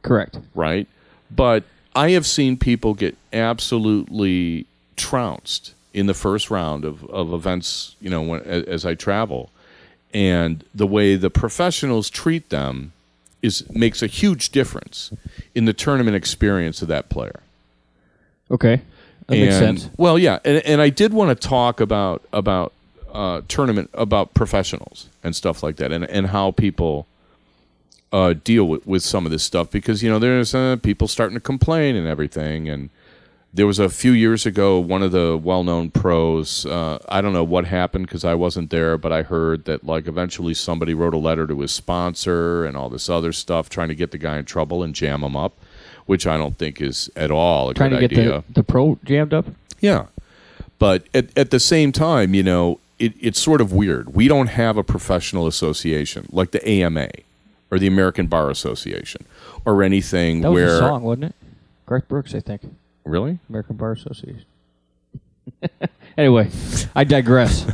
Correct. Right? But I have seen people get absolutely trounced in the first round of events, as I travel. And the way the professionals treat them makes a huge difference in the tournament experience of that player. Okay. That makes sense. Well, yeah. And I did want to talk about tournament, about professionals and stuff like that, and how people deal with some of this stuff, because there's people starting to complain and everything. And there was a few years ago, one of the well-known pros, I don't know what happened because I wasn't there, but I heard that eventually somebody wrote a letter to his sponsor and all this other stuff trying to get the guy in trouble and jam him up, which I don't think is at all a good idea. Trying to get the pro jammed up? Yeah. But at the same time, it's sort of weird. We don't have a professional association like the AMA or the American Bar Association or anything that was where... a song, wasn't it? Garth Brooks, I think. Really? American Bar Association. Anyway, I digress.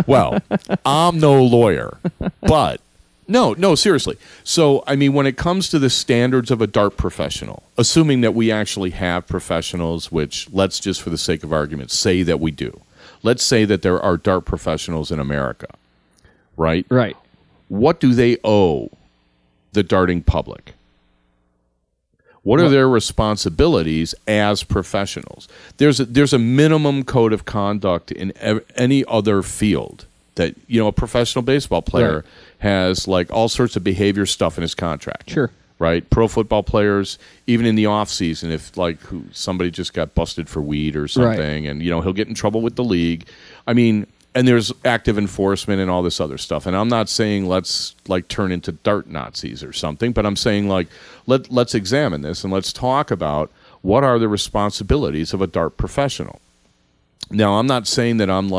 Well, I'm no lawyer, but no, seriously. So, when it comes to the standards of a dart professional, assuming that we actually have professionals, which let's just for the sake of argument say that we do. Let's say that there are dart professionals in America, right? Right. What do they owe the darting public? What are their responsibilities as professionals? There's a minimum code of conduct in any other field that, a professional baseball player has all sorts of behavior stuff in his contract. Sure. Right? Pro football players, even in the off season, if somebody just got busted for weed or something, and he'll get in trouble with the league. And there's active enforcement and all this other stuff. And I'm not saying let's turn into dart Nazis or something, but I'm saying let's examine this and let's talk about what are the responsibilities of a dart professional. Now, I'm not saying that I'm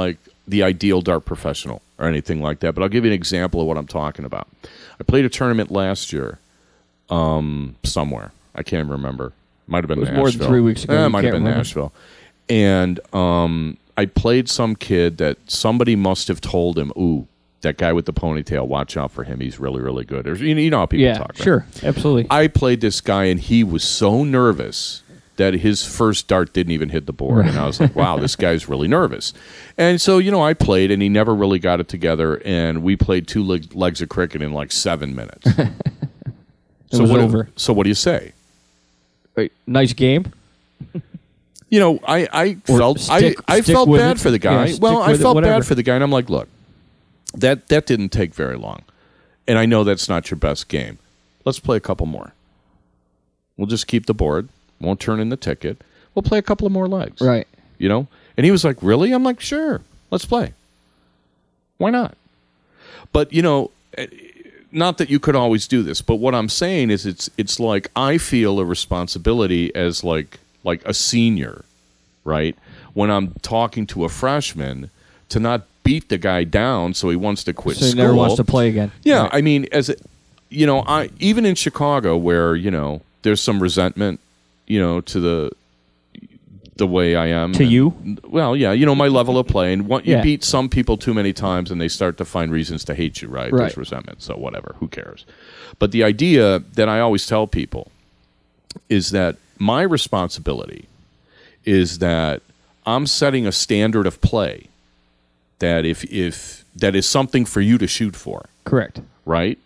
the ideal dart professional or anything like that, but I'll give you an example of what I'm talking about. I played a tournament last year somewhere. I can't remember. Might have been Nashville. It was more than 3 weeks ago. It might have been Nashville. And I played some kid that somebody must have told him, ooh, That guy with the ponytail, watch out for him. He's really, really good. You know how people talk, right? Sure, absolutely. I played this guy, and he was so nervous that his first dart didn't even hit the board. And I was like, wow, this guy's really nervous. And so, I played, and he never really got it together, and we played two legs of cricket in like 7 minutes. Over. So what do you say? Wait, nice game? I felt bad for the guy. Yeah, I felt bad for the guy, and I'm like, look, that didn't take very long. And I know that's not your best game. Let's play a couple more. We'll just keep the board. Won't turn in the ticket. We'll play a couple of more legs. Right. And he was like, really? I'm like, sure. Let's play. Why not? But, not that you could always do this, but what I'm saying is it's like I feel a responsibility as like a senior, right? When I'm talking to a freshman to not beat the guy down so he wants to quit school. So he never wants to play again. Yeah, right. I mean, I even in Chicago where, there's some resentment, to the way I am. To you? Well, yeah, my level of play. And you beat some people too many times and they start to find reasons to hate you, right? There's resentment, so whatever, who cares? But the idea that I always tell people is that my responsibility is that I'm setting a standard of play that if that is something for you to shoot for. Correct. Right?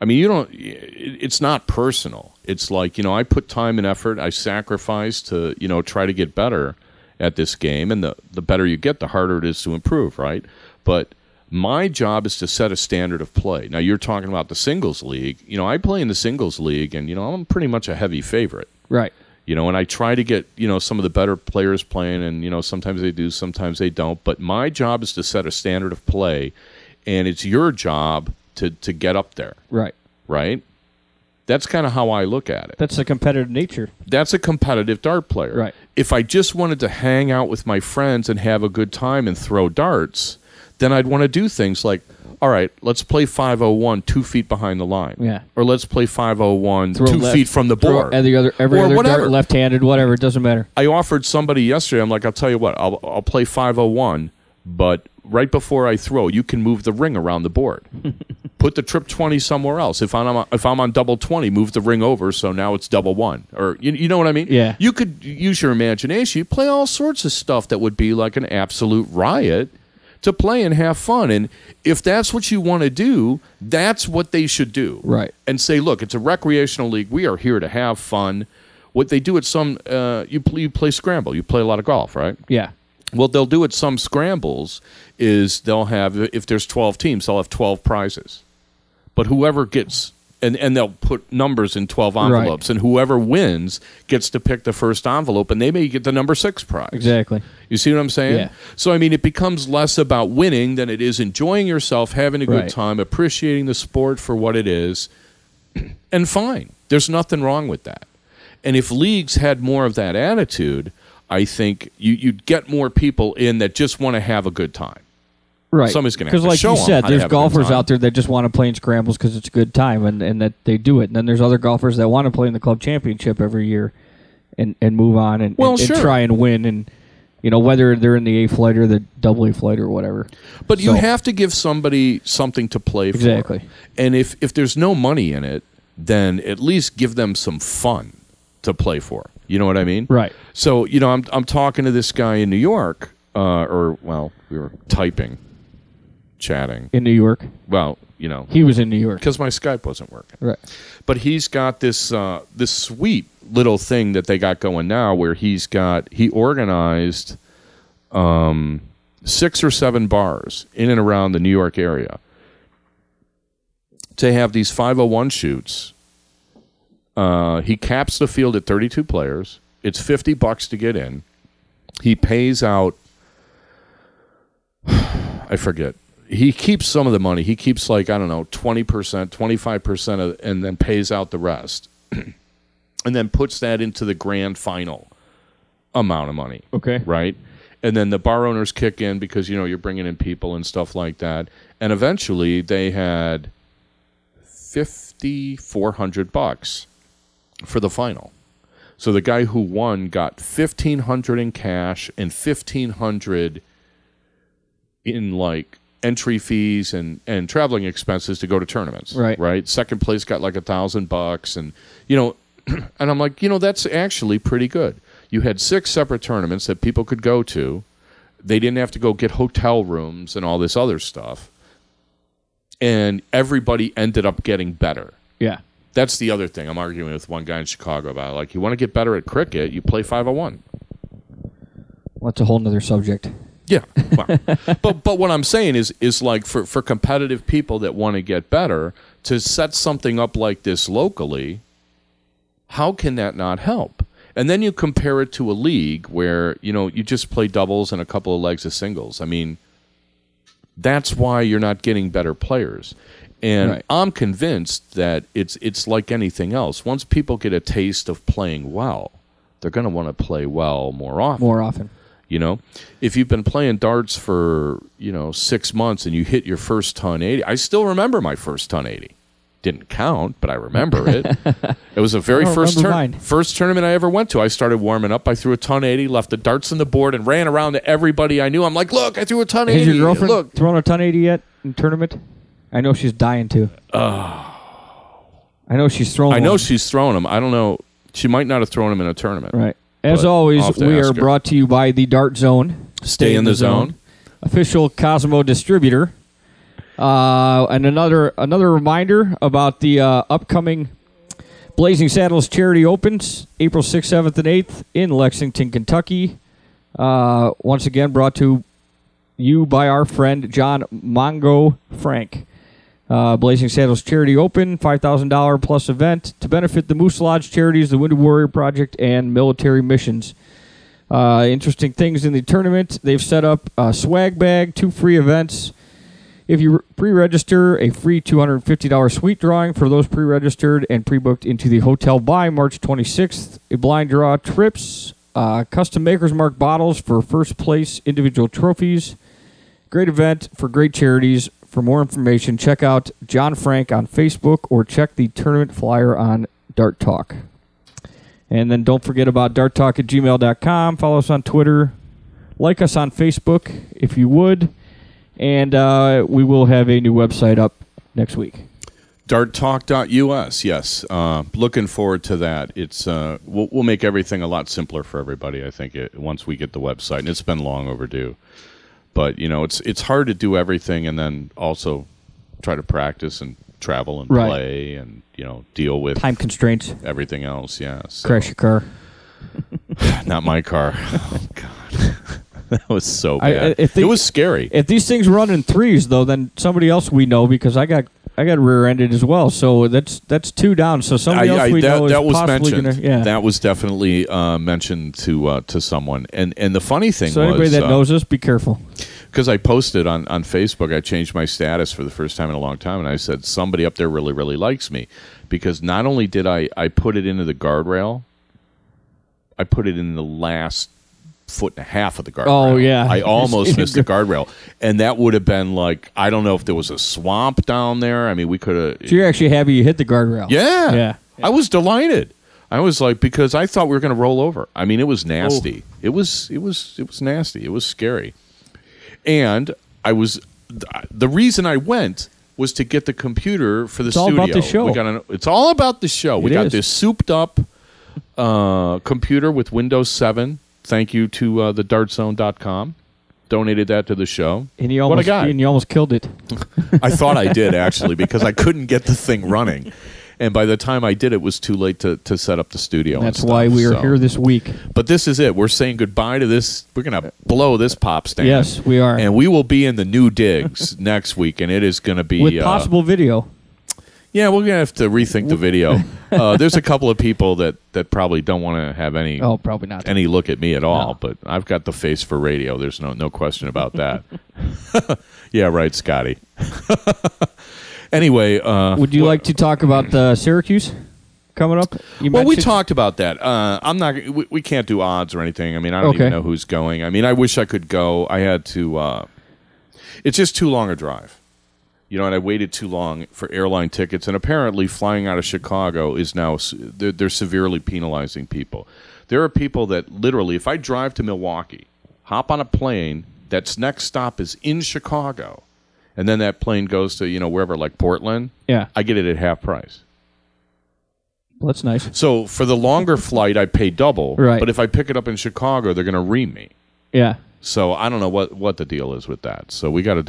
I mean, it's not personal. It's like, I put time and effort, I sacrifice to, try to get better at this game, and the better you get, the harder it is to improve, right? But my job is to set a standard of play. Now, you're talking about the singles league. I play in the singles league, and, I'm pretty much a heavy favorite. Right. And I try to get, some of the better players playing, and, sometimes they do, sometimes they don't. But my job is to set a standard of play, and it's your job to get up there. Right. Right? That's kind of how I look at it. That's the competitive nature. That's a competitive dart player. Right. If I just wanted to hang out with my friends and have a good time and throw darts, then I'd want to do things like, all right, let's play 501 2 feet behind the line. Yeah. Or let's play 501 2 feet from the board. Every other dart, left-handed, whatever, it doesn't matter. I offered somebody yesterday, I'm like, I'll tell you what, I'll play 501, but right before I throw, you can move the ring around the board. Put the trip 20 somewhere else. If I'm on double 20, move the ring over so now it's double 1. Or you know what I mean? Yeah. You could use your imagination. You play all sorts of stuff that would be like an absolute riot to play and have fun. And if that's what you want to do, that's what they should do. Right. And say, look, it's a recreational league. We are here to have fun. What they do at some, you play scramble. You play a lot of golf, right? Yeah. Well, they'll do at some scrambles is they'll have, if there's 12 teams, they'll have 12 prizes. But whoever gets, and they'll put numbers in 12 envelopes, and whoever wins gets to pick the first envelope, and they may get the number 6 prize. Exactly. You see what I'm saying? Yeah. So, I mean, it becomes less about winning than it is enjoying yourself, having a good time, appreciating the sport for what it is, and fine. There's nothing wrong with that. And if leagues had more of that attitude, I think you'd get more people in that just want to have a good time. Right. Somebody's going to have to Because, show like you said, them how to there's have a good golfers time. out there that just want to play in scrambles because it's a good time and that they do it. And then there's other golfers that want to play in the club championship every year and move on and try and win. And, whether they're in the A flight or the double A flight or whatever. But you have to give somebody something to play for. Exactly. And if there's no money in it, then at least give them some fun to play for. You know what I mean? Right. So, I'm talking to this guy in New York, we were chatting. In New York? Well, He was in New York. Because my Skype wasn't working. Right. But he's got this sweet little thing that they got going now where he organized 6 or 7 bars in and around the New York area to have these 501 shoots. He caps the field at 32 players. It's $50 to get in. He pays out, I forget. He keeps some of the money. He keeps 20%, 25%, and then pays out the rest. And then puts that into the grand final amount of money. Okay. Right? And then the bar owners kick in because, you're bringing in people and stuff like that. And eventually they had $5,400 for the final. So the guy who won got $1,500 in cash and $1,500 in entry fees and traveling expenses to go to tournaments. Right. Second place got like $1,000, and and I'm like, that's actually pretty good. You had 6 separate tournaments that people could go to. They didn't have to go get hotel rooms and all this other stuff. And everybody ended up getting better. Yeah. That's the other thing. I'm arguing with one guy in Chicago about, like, you want to get better at cricket, you play 501. Well, that's a whole nother subject. Yeah. Well, but what I'm saying is like for competitive people that want to get better, to set something up like this locally, how can that not help? And then you compare it to a league where, you just play doubles and a couple of legs of singles. I mean, that's why you're not getting better players. And I'm convinced that it's like anything else. Once people get a taste of playing well, they're going to want to play well more often. If you've been playing darts for, 6 months and you hit your first ton 80, I still remember my first ton 80. Didn't count, but I remember it. It was the very first tournament I ever went to. I started warming up. I threw a ton 80, left the darts on the board, and ran around to everybody I knew. I'm like, look, I threw a ton 80. Has your girlfriend thrown a ton 80 yet in tournament? I know she's dying to. I know she's thrown them. She's thrown them. I don't know. She might not have thrown them in a tournament. Right. As always, we are brought to you by the Dart Zone. Stay in the zone. Official Cosmo distributor. And another reminder about the upcoming Blazing Saddles Charity Opens, April 6th, 7th, and 8th in Lexington, Kentucky. Once again, brought to you by our friend John Mongo Frank. Blazing Saddles Charity Open, $5,000 plus event to benefit the Moose Lodge Charities, the Wounded Warrior Project, and military missions. Interesting things in the tournament. They've set up a swag bag, 2 free events. If you pre-register, a free $250 suite drawing for those pre-registered and pre-booked into the hotel by March 26th. A blind draw trips, custom Maker's Mark bottles for first place individual trophies. Great event for great charities. For more information, check out John Frank on Facebook or check the tournament flyer on Dart Talk. And then don't forget about darttalk@gmail.com. Follow us on Twitter. Like us on Facebook if you would. And we will have a new website up next week. Darttalk.us, yes. Looking forward to that. It's we'll make everything a lot simpler for everybody, I think, once we get the website. And it's been long overdue. But, it's hard to do everything and then also try to practice and travel and play and, deal with time constraints. Everything else, yeah. So. Crash your car. Not my car. Oh, God. That was so bad. It was scary. If these things run in threes, though, then somebody else we know, because I got rear-ended as well. So that's 2 down. So somebody else we know is that was possibly going to. Yeah. That was definitely mentioned to someone. And the funny thing was, so anybody that knows us, be careful. Because I posted on Facebook, I changed my status for the first time in a long time, and I said somebody up there really, really likes me, because not only did I put it into the guardrail, I put it in the last 1.5 feet of the guardrail. Oh, yeah. I almost missed the guardrail. And that would have been like, I don't know if there was a swamp down there. I mean, we could have... So you're actually happy you hit the guardrail. Yeah. I was delighted. I was like, because I thought we were going to roll over. I mean, it was nasty. Oh. It was nasty. It was scary. And the rean I went was to get the computer for the studio. It's all about the show. It's all about the show. We got this souped-up computer with Windows 7. Thank you to thedartzone.com. Donated that to the show. And you almost killed it. I thought I did, actually, because I couldn't get the thing running. And by the time I did, it was too late to set up the studio. That's why we are here this week. But this is it. We're saying goodbye to this. We're going to blow this pop stand. Yes, we are. And we will be in the new digs next week, and it is going to be... With possible video. Yeah, we're going to have to rethink the video. There's a couple of people that probably don't want to have any probably not any look at me at all, but I've got the face for radio. There's no question about that. Yeah, right, Scotty. Anyway, would you like to talk about Syracuse coming up? We talked about that. I'm not. We can't do odds or anything. I mean, I don't even know who's going. I mean, I wish I could go. I had to. It's just too long a drive. And I waited too long for airline tickets. And apparently, flying out of Chicago is now they're severely penalizing people. There are people that literally, if I drive to Milwaukee, hop on a plane, that's next stop is in Chicago, and then that plane goes to, wherever, like Portland, I get it at half price. Well, that's nice. So for the longer flight, I pay double. Right. But if I pick it up in Chicago, they're going to ream me. Yeah. So I don't know what the deal is with that. So we got to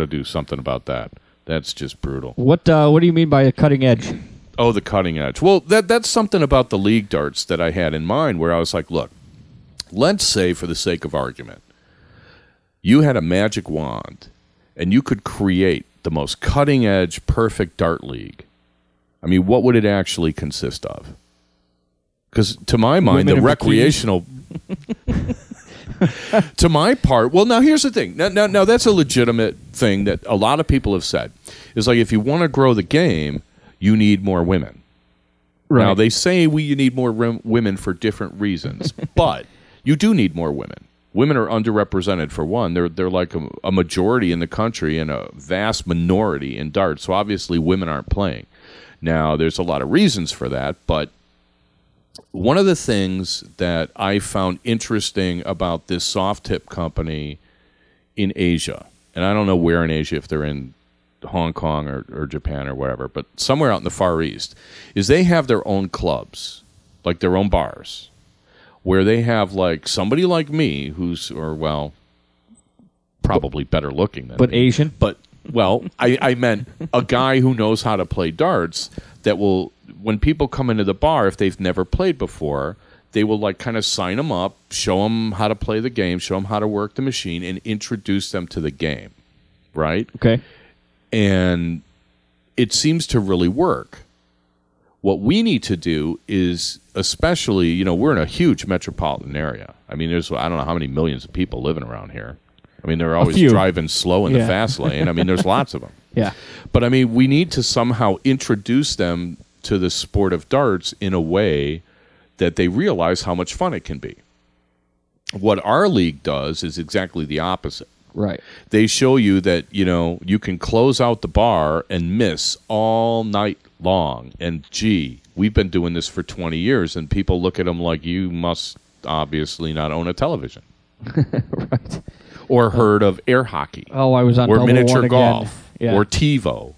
do something about that. That's just brutal. What do you mean by a cutting edge? Oh, the cutting edge. Well, that's something about the league darts that I had in mind, where I was like, look, let's say, for the sake of argument, you had a magic wand and you could create the most cutting edge, perfect dart league. I mean, what would it actually consist of? Because to my mind, the recreational... To my part, well, now here's the thing. Now that's a legitimate thing that a lot of people have said. Is like, if you want to grow the game, you need more women. Right. Now, they say you need more women for different reasons, but you do need more women. Women are underrepresented, for one. They're like a majority in the country and a vast minority in darts, so obviously women aren't playing. Now, there's a lot of reasons for that, but one of the things that I found interesting about this soft tip company in Asia, and I don't know where in Asia, if they're in Hong Kong or Japan or wherever, but somewhere out in the Far East, is they have their own clubs, like their own bars, where they have like somebody like me probably better looking than me. Asian? But, I meant a guy who knows how to play darts that will, when people come into the bar, if they've never played before, they will like kind of sign them up, show them how to play the game, show them how to work the machine, and introduce them to the game, right? Okay. And it seems to really work. What we need to do is, especially, we're in a huge metropolitan area. I mean, I don't know how many millions of people living around here. I mean, they're always driving slow in the fast lane. I mean, there's lots of them. Yeah. But, I mean, we need to somehow introduce them to the sport of darts in a way that they realize how much fun it can be. What our league does is exactly the opposite. Right. They show you that, you can close out the bar and miss all night long. And, gee, we've been doing this for 20 years, and people look at them like, you must obviously not own a television. Right. Or heard of air hockey. Oh, I was on or Double miniature One golf. again. Yeah. Or TiVo.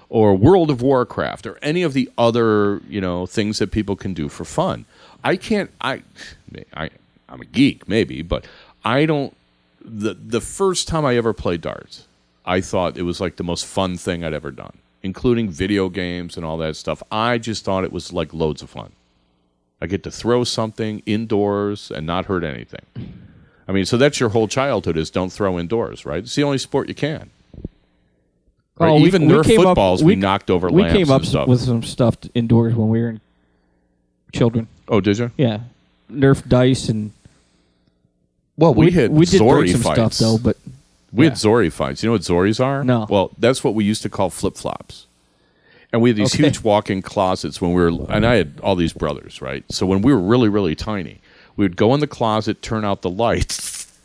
Or World of Warcraft. Or any of the other, things that people can do for fun. I'm a geek, maybe, but I don't... The first time I ever played darts, I thought it was like the most fun thing I'd ever done, including video games and all that stuff. I just thought it was like loads of fun. I get to throw something indoors and not hurt anything. I mean, so that's your whole childhood, is don't throw indoors, right? It's the only sport you can. Right? Oh, even Nerf footballs, we knocked over lamps We came up and stuff. with some stuff indoors when we were children. Oh, did you? Yeah. Nerf dice and... Well, we did Zori some fights. stuff, though, but... We had Zori fights. You know what Zoris are? No. Well, that's what we used to call flip-flops. And we had these huge walk-in closets when we were... And I had all these brothers, right? So when we were really, really tiny, we would go in the closet, turn out the lights,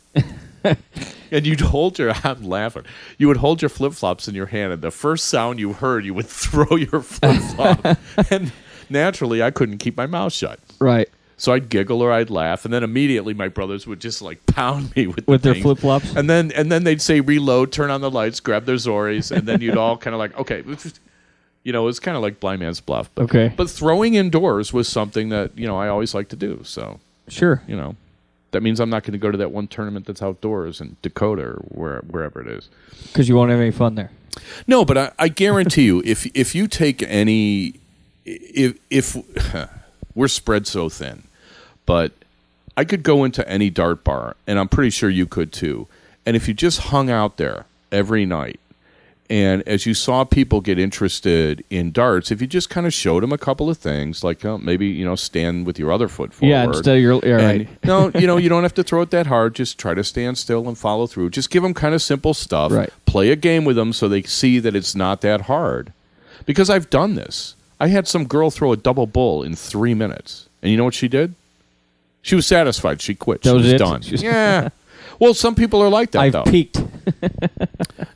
and you'd hold your... I'm laughing. You would hold your flip-flops in your hand, and the first sound you heard, you would throw your flip-flop. And naturally, I couldn't keep my mouth shut. Right. So I'd giggle or I'd laugh, and then immediately my brothers would just like pound me with their flip-flops. And then they'd say reload, turn on the lights, grab their Zoris, and then you'd all kind of like, okay, it's kind of like blind man's bluff. But, okay. But throwing indoors was something that I always liked to do. So sure, that means I'm not going to go to that one tournament that's outdoors in Dakota or wherever it is, because you won't have any fun there. No, but I guarantee you, if you take any, if we're spread so thin, but I could go into any dart bar, and I'm pretty sure you could too. And if you just hung out there every night, and as you saw people get interested in darts, if you just kind of showed them a couple of things, like maybe stand with your other foot forward. Yeah, instead of your right. No, you don't have to throw it that hard. Just try to stand still and follow through. Just give them kind of simple stuff. Right. Play a game with them so they see that it's not that hard. Because I've done this. I had some girl throw a double bull in 3 minutes. And you know what she did? She was satisfied. She quit. She was done. Yeah. Well, some people are like that, though. I've peaked.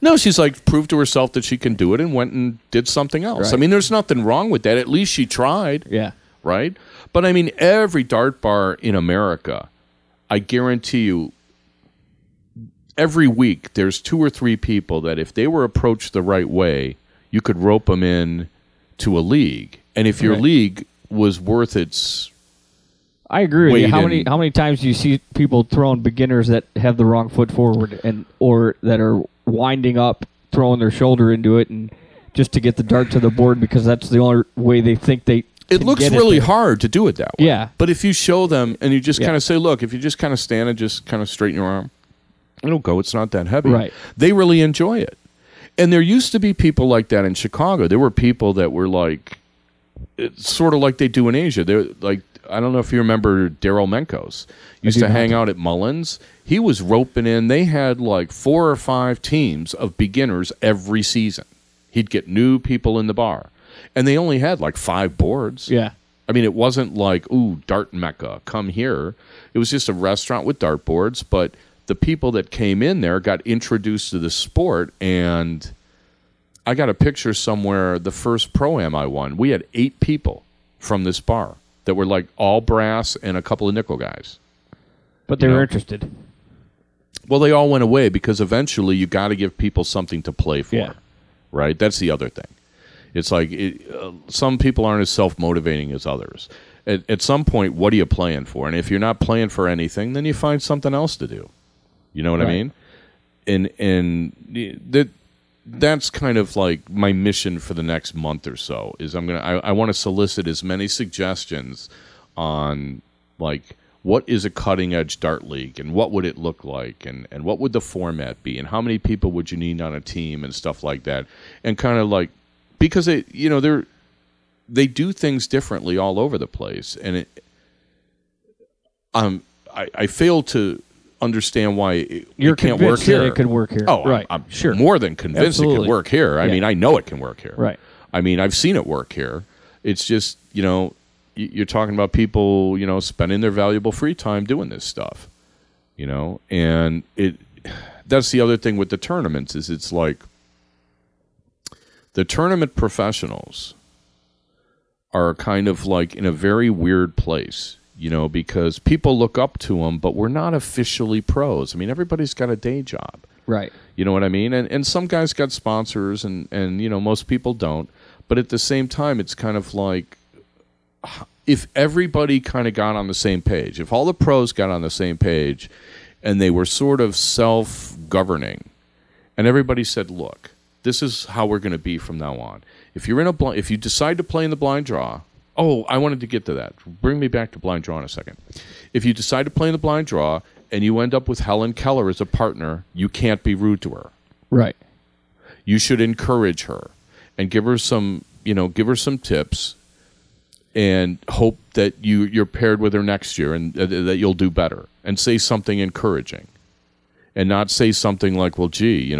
No, she's like proved to herself that she can do it and went and did something else. Right. I mean, there's nothing wrong with that. At least she tried. Yeah. Right? But, I mean, every dart bar in America, I guarantee you, every week there's 2 or 3 people that if they were approached the right way, you could rope them in to a league. And if your league was worth its I agree with you. How many times do you see people throwing beginners that have the wrong foot forward or that are winding up, throwing their shoulder into it and just to get the dart to the board because that's the only way they think they It looks really hard to do it that way. Yeah. But if you show them and you just kind of say, look, if you just kind of stand and just kind of straighten your arm, it'll go. It's not that heavy. Right. They really enjoy it. And there used to be people like that in Chicago. There were people that were like, it's sort of like they do in Asia. They're like, I don't know if you remember Daryl Menkos. Used to hang out at Mullins. He was roping in. They had like 4 or 5 teams of beginners every season. He'd get new people in the bar. And they only had like 5 boards. Yeah. I mean, it wasn't like, ooh, dart mecca, come here. It was just a restaurant with dart boards, but the people that came in there got introduced to the sport, and I got a picture somewhere, the first Pro-Am I won, we had 8 people from this bar that were like all brass and a couple of nickel guys. But they were interested. Well, they all went away because eventually you got to give people something to play for, right? That's the other thing. It's like some people aren't as self-motivating as others. At some point, what are you playing for? And if you're not playing for anything, then you find something else to do. You know what I mean? And that's kind of like my mission for the next month or so. Is I want to solicit as many suggestions on like what is a cutting edge dart league and what would it look like and what would the format be and how many people would you need on a team and stuff like that, and kind of like because they do things differently all over the place, and I fail to understand why it can't work here. It could work here. Oh, right. I'm sure. more than convinced it can work here. I mean, I know it can work here. Right. I mean, I've seen it work here. It's just, you're talking about people, spending their valuable free time doing this stuff, and that's the other thing with the tournaments is it's like the tournament professionals are kind of like in a very weird place. Because people look up to them, but we're not officially pros. I mean, everybody's got a day job. Right. You know what I mean? And some guys got sponsors, and most people don't. But at the same time, it's kind of like if everybody kind of got on the same page, if all the pros got on the same page, and they were sort of self-governing, and everybody said, look, this is how we're going to be from now on. If you decide to play in the blind draw, oh, I wanted to get to that. Bring me back to blind draw in a second. If you decide to play in the blind draw and you end up with Helen Keller as a partner, you can't be rude to her. Right. You should encourage her and give her some tips and hope that you're paired with her next year and that you'll do better. And say something encouraging. And not say something like, well, gee,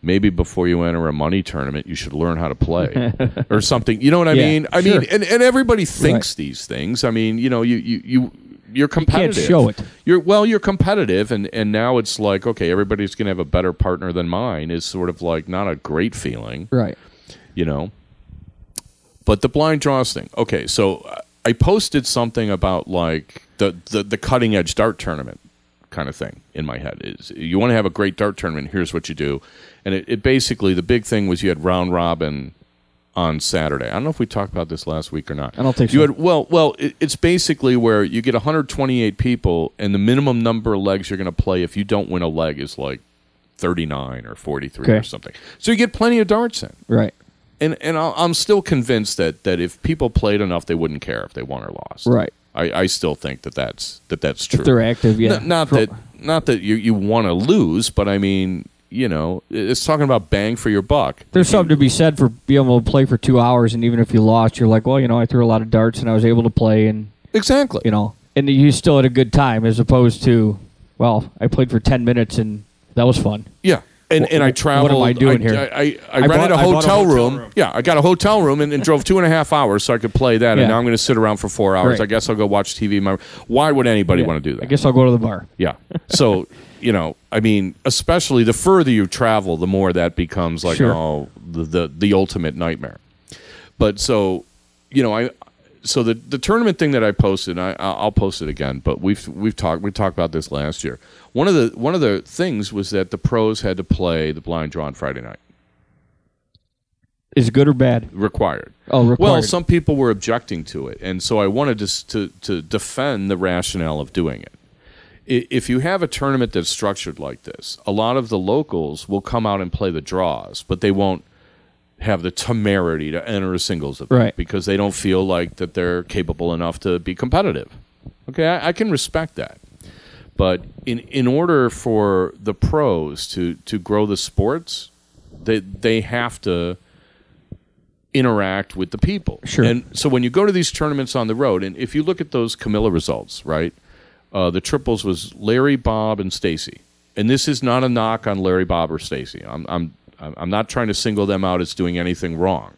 maybe before you enter a money tournament, you should learn how to play or something. You know what I mean? I mean, and everybody thinks these things. I mean, you're competitive. You can't show it. You're competitive, and now it's like, okay, everybody's going to have a better partner than mine is sort of like not a great feeling. Right. But the blind draws thing. Okay, so I posted something about like the cutting edge dart tournament kind of thing in my head. Is you want to have a great dart tournament, here's what you do. And it basically, the big thing was you had round robin on Saturday. I don't know if we talked about this last week or not. I don't think so. It's basically where you get 128 people, and the minimum number of legs you're going to play if you don't win a leg is like 39 or 43 or something. So you get plenty of darts in. Right. And I'm still convinced that if people played enough, they wouldn't care if they won or lost. Right. I still think that's true. If they're active, yeah. Not that you want to lose, but I mean, it's talking about bang for your buck. There's something to be said for being able to play for 2 hours, and even if you lost, you're like, well, I threw a lot of darts and I was able to play, and exactly, and you still had a good time, as opposed to, well, I played for 10 minutes and that was fun. Yeah. And I traveled. What am I doing here? I rented a hotel room. Yeah, I got a hotel room and drove 2.5 hours so I could play that. And now I'm going to sit around for 4 hours. Right. I guess I'll go watch TV. Why would anybody want to do that? I guess I'll go to the bar. Yeah. So, I mean, especially the further you travel, the more that becomes like, the ultimate nightmare. But so, so the tournament thing that I posted, I'll post it again. But we talked about this last year. One of the things was that the pros had to play the blind draw on Friday night. Is it good or bad? Required. Oh, required. Well, some people were objecting to it, and so I wanted to defend the rationale of doing it. If you have a tournament that's structured like this, a lot of the locals will come out and play the draws, but they won't have the temerity to enter a singles event because they don't feel like that they're capable enough to be competitive. Okay, I can respect that. But in order for the pros to grow the sports, they have to interact with the people. Sure. And so when you go to these tournaments on the road, and if you look at those Camellia results, right? The triples was Larry, Bob, and Stacy. And this is not a knock on Larry, Bob, or Stacy. I'm not trying to single them out as doing anything wrong.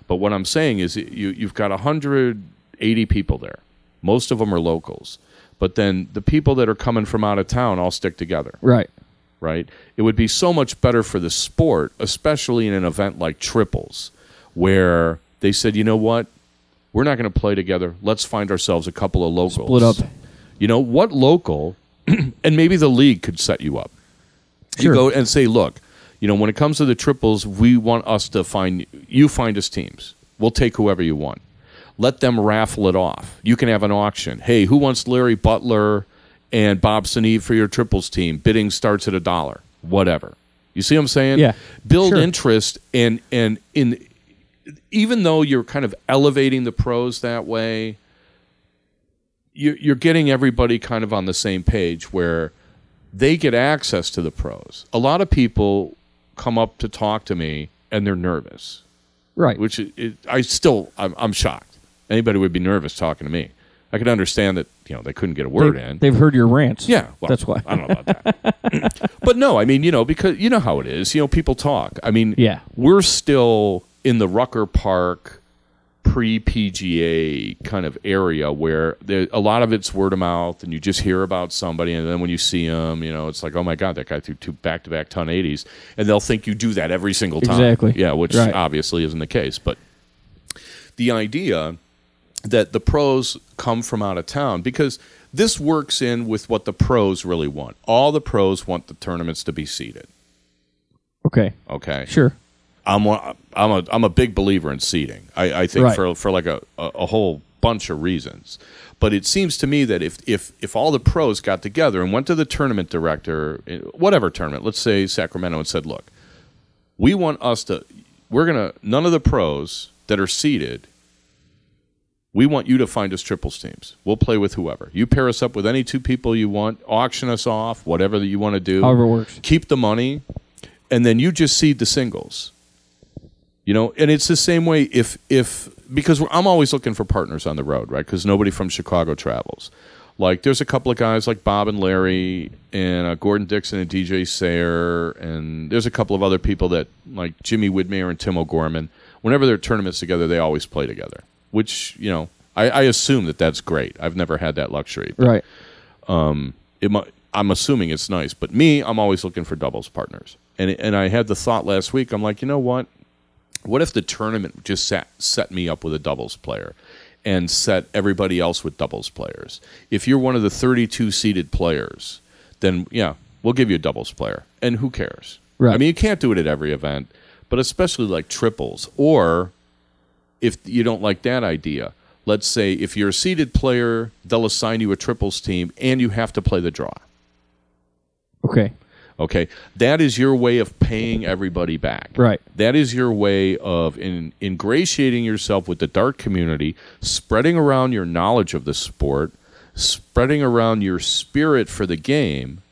But what I'm saying is you've got 180 people there. Most of them are locals. But then the people that are coming from out of town all stick together. Right. Right? It would be so much better for the sport, especially in an event like triples, where they said, you know what? We're not going to play together. Let's find ourselves a couple of locals. Split up. You know, what local, and maybe the league could set you up. Sure. You go and say, look, you know, when it comes to the triples, we want us to find us teams. We'll take whoever you want. Let them raffle it off. You can have an auction. Hey, who wants Larry Butler and Bob Seneve for your triples team? Bidding starts at $1. Whatever. You see what I'm saying? Yeah. Build sure. interest, and even though you're kind of elevating the pros that way, you're getting everybody kind of on the same page where they get access to the pros. A lot of people come up to talk to me and they're nervous. Right. Which I'm shocked. Anybody would be nervous talking to me. I could understand that, you know, they couldn't get a word in. They've heard your rants. Yeah. Well, that's why. I don't know about that. But no, I mean, you know, because you know how it is. You know, people talk. I mean, yeah. We're still in the Rucker Park pre-PGA kind of area where a lot of it's word of mouth, and you just hear about somebody, and then when you see them, you know, it's like, oh my God, that guy threw 2 back-to-back ton 80s, and they'll think you do that every single time. Exactly. Yeah, which obviously isn't the case. But the idea that the pros come from out of town, because this works in with what the pros really want. All the pros want the tournaments to be seeded. Okay. Sure. I'm a big believer in seeding. I think for like a whole bunch of reasons. But it seems to me that if all the pros got together and went to the tournament director, whatever tournament, let's say Sacramento, and said, look, none of the pros that are seeded, we want you to find us triples teams. We'll play with whoever. You pair us up with any 2 people you want, auction us off, whatever that you want to do. However it works. Keep the money, and then you just seed the singles. You know, and it's the same way because I'm always looking for partners on the road, right? Because nobody from Chicago travels. Like, there's a couple of guys like Bob and Larry and Gordon Dixon and DJ Sayer, and there's a couple of other people that, like Jimmy Widmeyer and Tim O'Gorman. Whenever there are tournaments together, they always play together, which, you know, I assume that that's great. I've never had that luxury. But, right. I'm assuming it's nice. But me, I'm always looking for doubles partners. And I had the thought last week, I'm like, you know what? What if the tournament just set me up with a doubles player and set everybody else with doubles players? If you're one of the 32 seeded players, then, yeah, we'll give you a doubles player. And who cares? Right. I mean, you can't do it at every event, but especially like triples. Or if you don't like that idea, let's say if you're a seeded player, they'll assign you a triples team and you have to play the draw. Okay, that is your way of paying everybody back. Right. That is your way of ingratiating yourself with the dart community, spreading around your knowledge of the sport, spreading around your spirit for the game,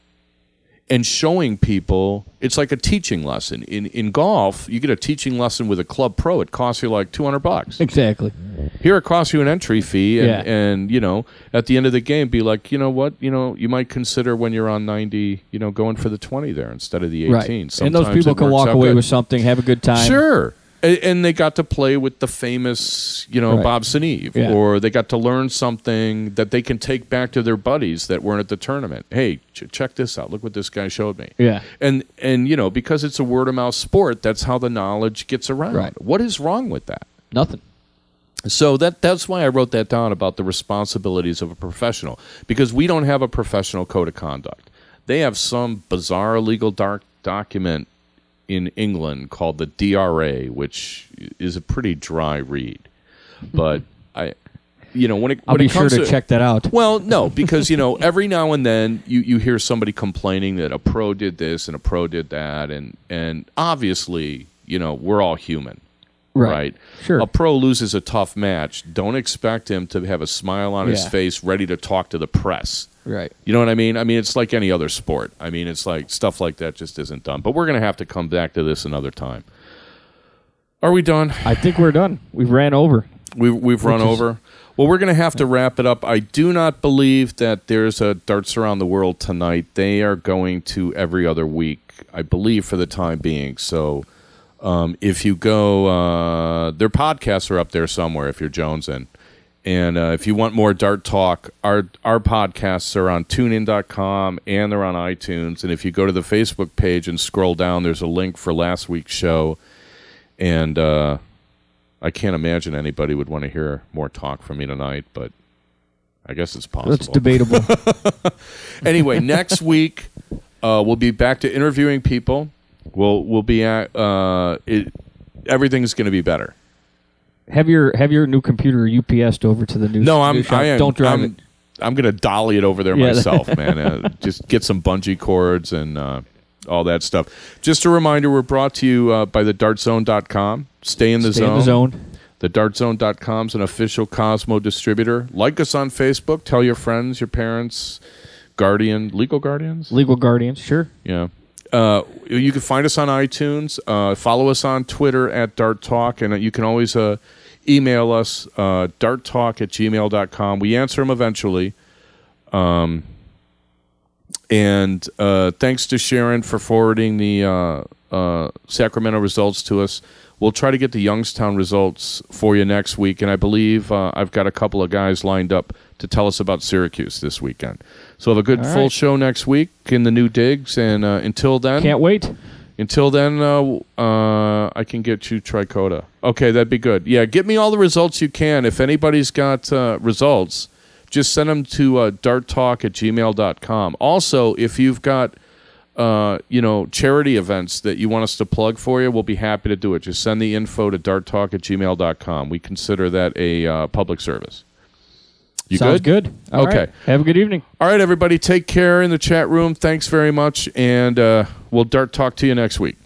and showing people. It's like a teaching lesson. In golf, you get a teaching lesson with a club pro. It costs you like $200. Exactly. Here it costs you an entry fee, and you know, at the end of the game, be like, you know what, you know, you might consider when you're on 90, you know, going for the 20 there instead of the 18. Right. Sometimes and those people can walk away with something, have a good time. Sure. And they got to play with the famous, you know, Bob Seneve, or they got to learn something that they can take back to their buddies that weren't at the tournament. Hey, check this out. Look what this guy showed me. Yeah. And you know, because it's a word of mouth sport, that's how the knowledge gets around. Right. What is wrong with that? Nothing. So that's why I wrote that down about the responsibilities of a professional, because we don't have a professional code of conduct. They have some bizarre legal document in England called the DRA, which is a pretty dry read. But I'll be sure to check that out. Well, no, because every now and then you hear somebody complaining that a pro did this and a pro did that, and obviously we're all human. Right. Sure. A pro loses a tough match. Don't expect him to have a smile on his face, ready to talk to the press. Right. You know what I mean? I mean, it's like any other sport. I mean, it's like stuff like that just isn't done. But we're going to have to come back to this another time. Are we done? I think we're done. We've ran over. We've run over. Well, we're going to have to wrap it up. I do not believe that there's a Darts Around the World tonight. They are going to every other week, I believe, for the time being. So... if you go, their podcasts are up there somewhere if you're jonesing. And if you want more Dart Talk, our podcasts are on TuneIn.com and they're on iTunes. And if you go to the Facebook page and scroll down, there's a link for last week's show. And I can't imagine anybody would want to hear more talk from me tonight, but I guess it's possible. It's debatable. Anyway, next week we'll be back to interviewing people. We'll be at everything's going to be better. Have your new computer UPS'd over to the new. No, new shop. Don't drive it. I'm going to dolly it over there myself, man. Just get some bungee cords and all that stuff. Just a reminder: we're brought to you by the dartzone.com. Stay in the zone. In the zone. The dartzone.com is an official Cosmo distributor. Like us on Facebook. Tell your friends, your parents, legal guardians. Legal guardians, sure. Yeah. You can find us on iTunes. Follow us on Twitter at Dart Talk, and you can always email us darttalk@gmail.com. We answer them eventually. And thanks to Sharon for forwarding the Sacramento results to us. We'll try to get the Youngstown results for you next week, and I believe I've got a couple of guys lined up to tell us about Syracuse this weekend. So have a good full show next week in the new digs, and until then... Can't wait. Until then, I can get you Tricoda. Okay, that'd be good. Yeah, get me all the results you can. If anybody's got results, just send them to darttalk@gmail.com. Also, if you've got charity events that you want us to plug for you, we'll be happy to do it. Just send the info to darttalk@gmail.com. We consider that a public service. You Sounds good? All okay. Right. Have a good evening. All right, everybody. Take care in the chat room. Thanks very much, and we'll Dart Talk to you next week.